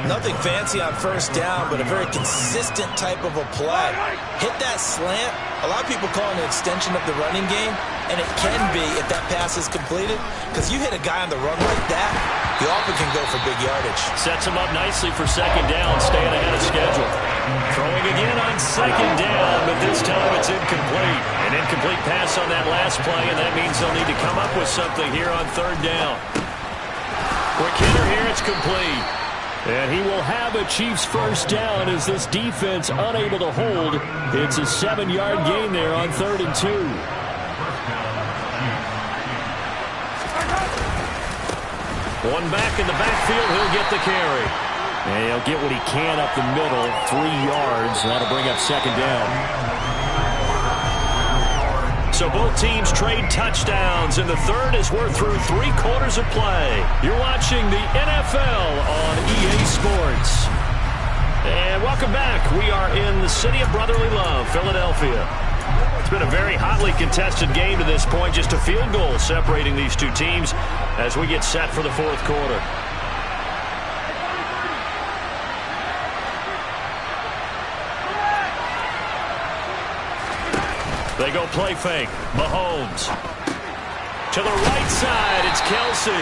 Nothing fancy on 1st down, but a very consistent type of a play. Hit that slant. A lot of people call it an extension of the running game, and it can be if that pass is completed, because you hit a guy on the run like that, he often can go for big yardage. Sets him up nicely for 2nd down, staying ahead of schedule. Throwing again on 2nd down, but this time it's incomplete. An incomplete pass on that last play, and that means they'll need to come up with something here on 3rd down. Quick hitter here, it's complete. And he will have a Chiefs 1st down as this defense unable to hold. It's a 7-yard gain there on 3rd and 2. One back in the backfield, he'll get the carry. And he'll get what he can up the middle, 3 yards. That'll bring up 2nd down. So both teams trade touchdowns, and the 3rd as we're through 3 quarters of play. You're watching the NFL on EA Sports. And welcome back. We are in the city of brotherly love, Philadelphia. It's been a very hotly contested game to this point. Just a field goal separating these two teams as we get set for the fourth quarter. They go play fake. Mahomes. To the right side, it's Kelsey.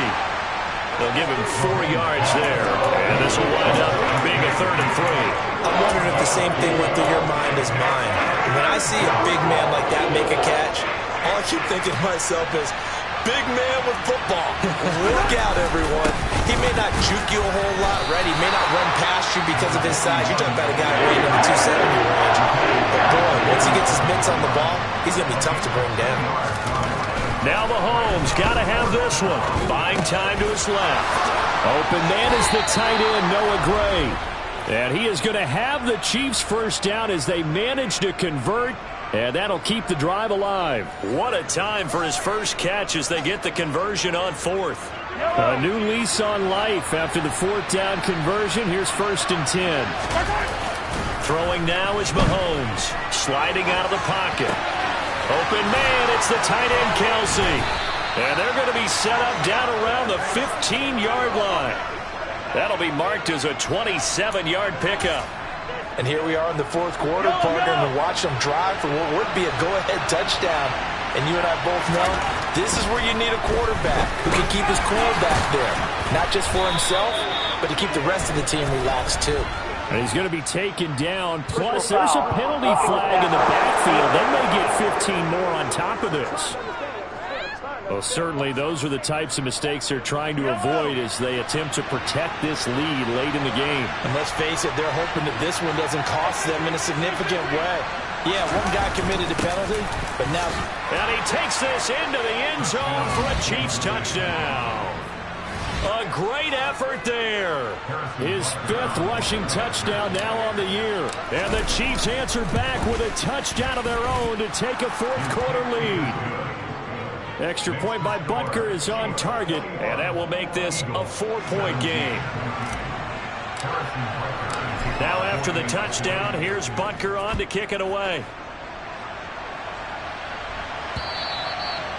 They'll give him 4 yards there. And this will wind up being a 3rd and 3. I'm wondering if the same thing went through your mind as mine. When I see a big man like that make a catch, all I keep thinking to myself is, big man with football. Look out, everyone. He may not juke you a whole lot, right? He may not run past you because of his size. You're talking about a guy weighing in the 270 range. But boy, once he gets his mitts on the ball, he's going to be tough to bring down. Now Mahomes got to have this one. Buying time to his left. Open man is the tight end, Noah Gray. And he is going to have the Chiefs first down as they manage to convert. And that'll keep the drive alive. What a time for his first catch as they get the conversion on 4th. A new lease on life after the 4th down conversion. Here's 1st and 10. Throwing now is Mahomes. Sliding out of the pocket. Open man, it's the tight end Kelsey. And they're going to be set up down around the 15-yard line. That'll be marked as a 27-yard pickup. And here we are in the fourth quarter, partner, and to watch them drive for what would be a go-ahead touchdown. And you and I both know this is where you need a quarterback who can keep his cool back there. Not just for himself, but to keep the rest of the team relaxed too. And he's going to be taken down. Plus, there's a penalty flag in the backfield. They may get 15 more on top of this. Well, certainly those are the types of mistakes they're trying to avoid as they attempt to protect this lead late in the game. And let's face it, they're hoping that this one doesn't cost them in a significant way. Yeah, one guy committed a penalty, but now... And he takes this into the end zone for a Chiefs touchdown. A great effort there. His 5th rushing touchdown now on the year. And the Chiefs answer back with a touchdown of their own to take a fourth quarter lead. Extra point by Butker is on target, and that will make this a 4-point game. Now after the touchdown, here's Butker on to kick it away.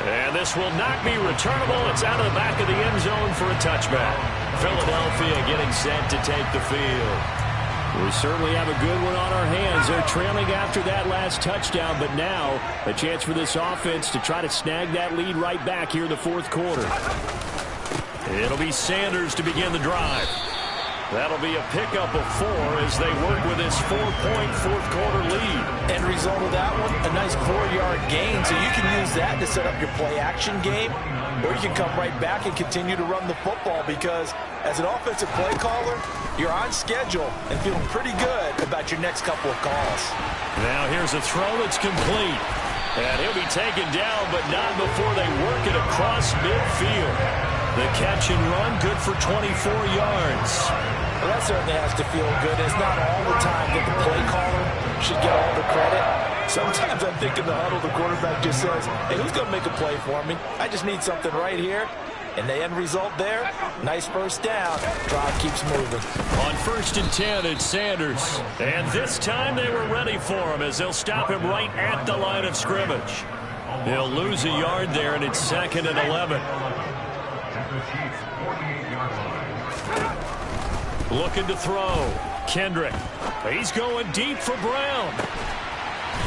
And this will not be returnable. It's out of the back of the end zone for a touchback. Philadelphia getting set to take the field. We certainly have a good one on our hands. They're trailing after that last touchdown, but now a chance for this offense to try to snag that lead right back here in the fourth quarter. It'll be Sanders to begin the drive. That'll be a pickup of 4 as they work with this 4-point fourth quarter lead. End result of that one, a nice 4-yard gain. So you can use that to set up your play-action game, or you can come right back and continue to run the football because as an offensive play caller, you're on schedule and feeling pretty good about your next couple of calls. Now here's a throw that's complete. And he'll be taken down, but not before they work it across midfield. The catch and run, good for 24 yards. Well, that certainly has to feel good. It's not all the time that the play caller should get all the credit. Sometimes I'm thinking the huddle, the quarterback just says, hey, who's going to make a play for me? I just need something right here. And the end result there, nice first down. Drive keeps moving. On 1st and 10, it's Sanders. And this time they were ready for him as they'll stop him right at the line of scrimmage. He'll lose a yard there, and it's 2nd and 11. Looking to throw. Kendrick. He's going deep for Brown.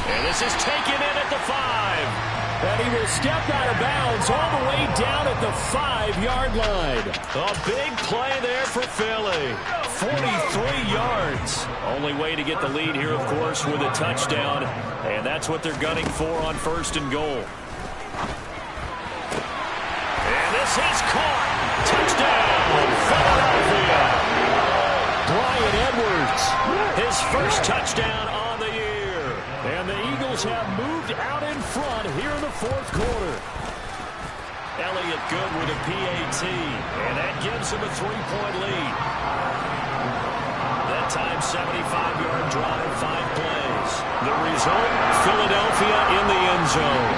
And this is taken in at the 5. And he will step out of bounds all the way down at the 5-yard line. A big play there for Philly. 43 yards. Only way to get the lead here, of course, with a touchdown. And that's what they're gunning for on 1st and goal. And this is caught. Touchdown, Philadelphia. Bryan Edwards, his first touchdown on the year. And the Eagles have moved out in front here in the fourth quarter. Elliott good with a PAT, and that gives him a 3-point lead. That time, 75-yard drive, 5 plays. The result, Philadelphia in the end zone.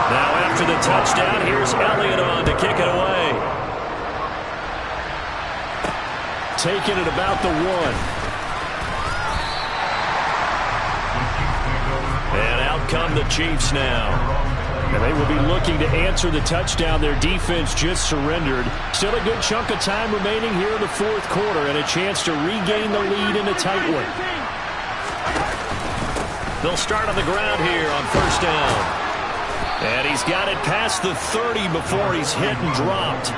Now after the touchdown, here's Elliott on to kick it away. Taking it about the 1. come the Chiefs now. And they will be looking to answer the touchdown their defense just surrendered. Still a good chunk of time remaining here in the fourth quarter and a chance to regain the lead in a tight one. They'll start on the ground here on first down. And he's got it past the 30 before he's hit and dropped.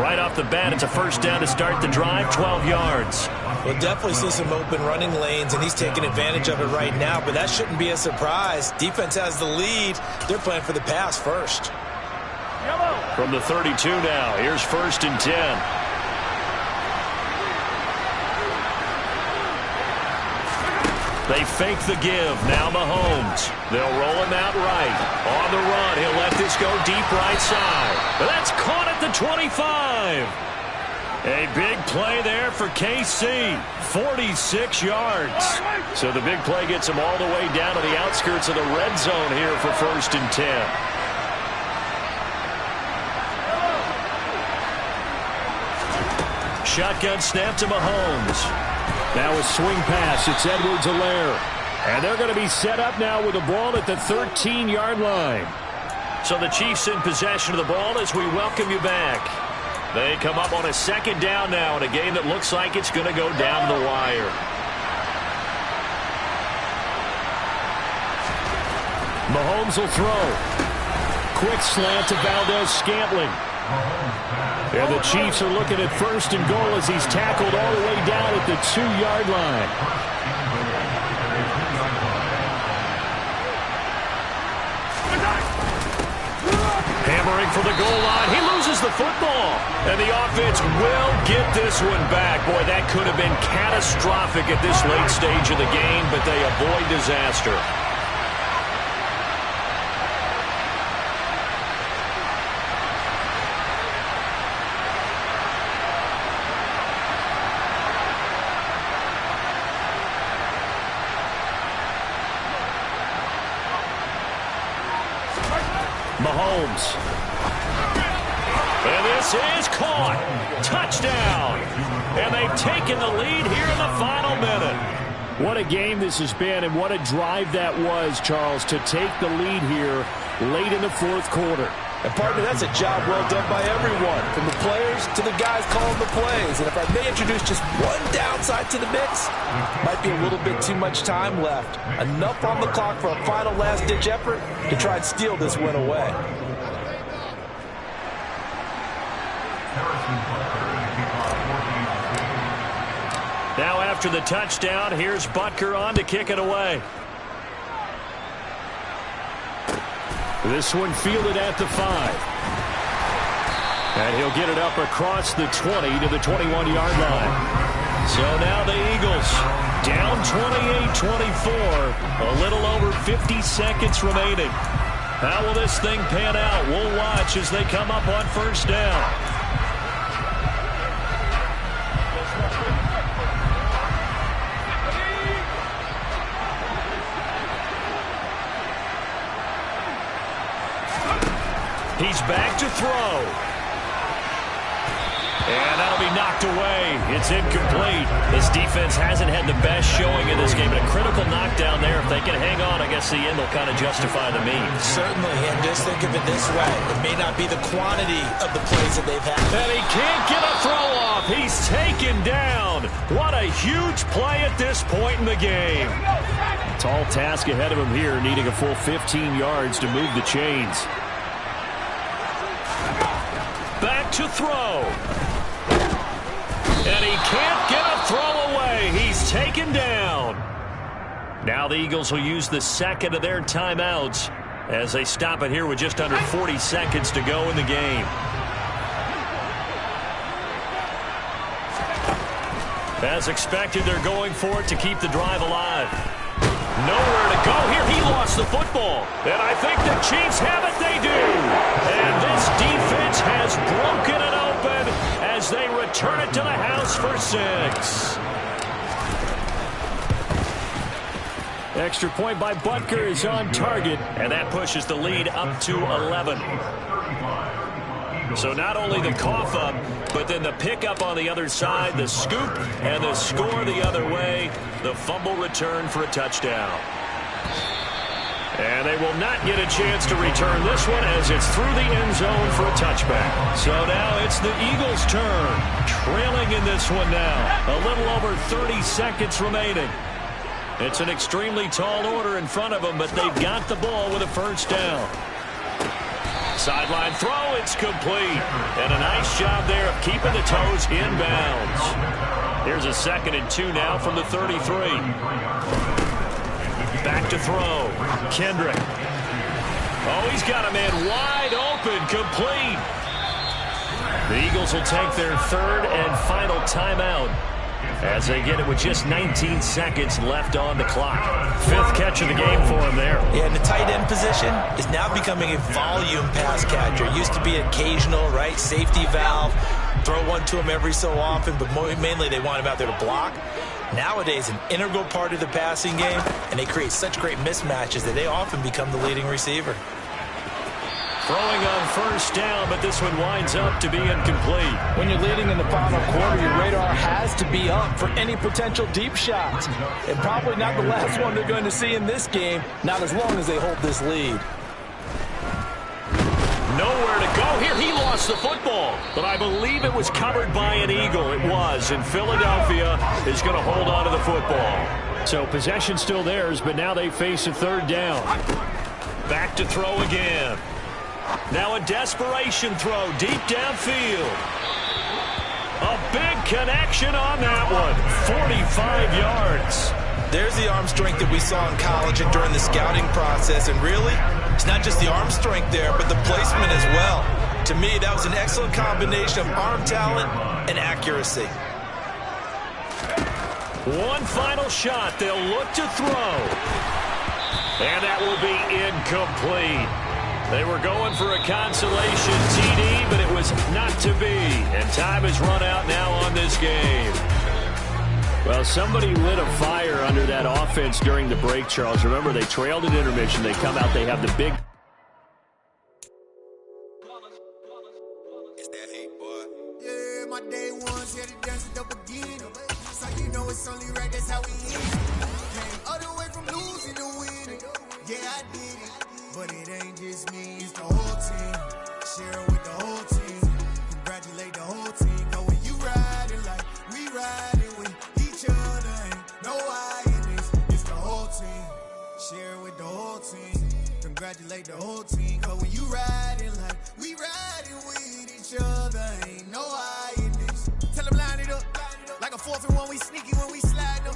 Right off the bat, it's a first down to start the drive, 12 yards. We'll definitely see some open running lanes, and he's taking advantage of it right now, but that shouldn't be a surprise. Defense has the lead. They're playing for the pass first. From the 32 now, here's first and 10. They fake the give. Now Mahomes. They'll roll him out right. On the run, he'll let this go deep right side. But that's caught at the 25. A big play there for KC. 46 yards. So the big play gets him all the way down to the outskirts of the red zone here for first and 10. Shotgun snap to Mahomes. Now a swing pass. It's Edwards-Helaire. And they're going to be set up now with the ball at the 13-yard line. So the Chiefs in possession of the ball as we welcome you back. They come up on a second down now in a game that looks like it's going to go down the wire. Mahomes will throw. Quick slant to Valdes-Scantling. And the Chiefs are looking at first and goal as he's tackled all the way down at the 2-yard line. Hammering for the goal line. He loses the football. And the offense will get this one back. Boy, that could have been catastrophic at this late stage of the game, but they avoid disaster. Mahomes. And this is caught. Touchdown. And they've taken the lead here in the final minute. What a game this has been, and what a drive that was, Charles, to take the lead here late in the fourth quarter. And, partner, that's a job well done by everyone, from the players to the guys calling the plays. And if I may introduce just one downside to the mix, might be a little bit too much time left. Enough on the clock for a final last-ditch effort to try and steal this win away. Now after the touchdown, here's Butker on to kick it away. This one fielded at the 5. And he'll get it up across the 20 to the 21-yard line. So now the Eagles down 28-24. A little over 50 seconds remaining. How will this thing pan out? We'll watch as they come up on first down. He's back to throw. And that'll be knocked away. It's incomplete. This defense hasn't had the best showing in this game. But a critical knockdown there. If they can hang on, I guess the end will kind of justify the means. Certainly, and just think of it this way. It may not be the quantity of the plays that they've had. And he can't get a throw off. He's taken down. What a huge play at this point in the game. Tall task ahead of him here, needing a full 15 yards to move the chains. Back to throw. And he can't get a throw away. He's taken down. Now the Eagles will use the second of their timeouts as they stop it here with just under 40 seconds to go in the game. As expected, they're going for it to keep the drive alive. Nowhere to go here. He lost the football. And I think the Chiefs have it. They do. And this defense has broken it open as they return it to the house for 6. Extra point by Butker is on target. And that pushes the lead up to 11. So not only the cough up, but then the pickup on the other side, the scoop, and the score the other way. The fumble return for a touchdown. And they will not get a chance to return this one as it's through the end zone for a touchback. So now it's the Eagles' turn. Trailing in this one now. A little over 30 seconds remaining. It's an extremely tall order in front of them, but they've got the ball with a first down. Sideline throw, it's complete. And a nice job there of keeping the toes inbounds. Here's a 2nd and 2 now from the 33. Back to throw. Kendrick. Oh, he's got a man wide open, complete. The Eagles will take their 3rd and final timeout as they get it with just 19 seconds left on the clock. 5th catch of the game for him there. Yeah, and the tight end position is now becoming a volume pass catcher. It used to be occasional, right? Safety valve. Throw one to him every so often, but mainly they want him out there to block. Nowadays, an integral part of the passing game, and they create such great mismatches that they often become the leading receiver. Throwing on first down, but this one winds up to be incomplete. When you're leading in the final quarter, your radar has to be up for any potential deep shots. And probably not the last one they're going to see in this game, not as long as they hold this lead. Nowhere to go here. He lost the football, but I believe it was covered by an Eagle. It was, and Philadelphia is going to hold on to the football. So possession still theirs, but now they face a 3rd down. Back to throw again. Now a desperation throw deep downfield. A big connection on that one. 45 yards. There's the arm strength that we saw in college and during the scouting process. And really, it's not just the arm strength there, but the placement as well. To me, that was an excellent combination of arm talent and accuracy. One final shot. They'll look to throw. And that will be incomplete. They were going for a consolation TD, but it was not to be. And time has run out now on this game. Well, somebody lit a fire under that offense during the break, Charles. Remember, they trailed at intermission. They come out, they have the big... It's that hate, boy. Yeah, my day ones here to dance at the beginning. So you know it's only right, that's how we end. Came all the way from losing to winning. Yeah, I did it. But it ain't just me, it's the whole team. Share it with the whole team. Congratulate the whole team. Cause when you riding like we riding with each other, ain't no I in this. It's the whole team. Share it with the whole team. Congratulate the whole team. Cause when you riding like we riding with each other, ain't no I in this. Tell them line it up. Like a 4th and 1, we sneaky when we slide them.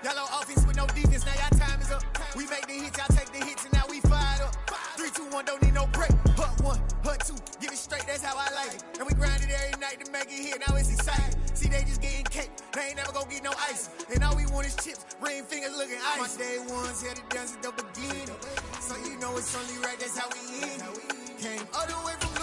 Yellow offense with no defense, now y'all time is up. We make the hits, y'all take the hits, and now we fired up. 3, 2, 1, don't need no break. Hut 1, hut 2, give it straight, that's how I like it. And we grind it every night to make it hit, now it's exciting. See, they just getting cake, they ain't never gonna get no ice. And all we want is chips, ring fingers looking ice. My day ones here to dance at the beginning. So you know it's only right, that's how we end. Came all the way from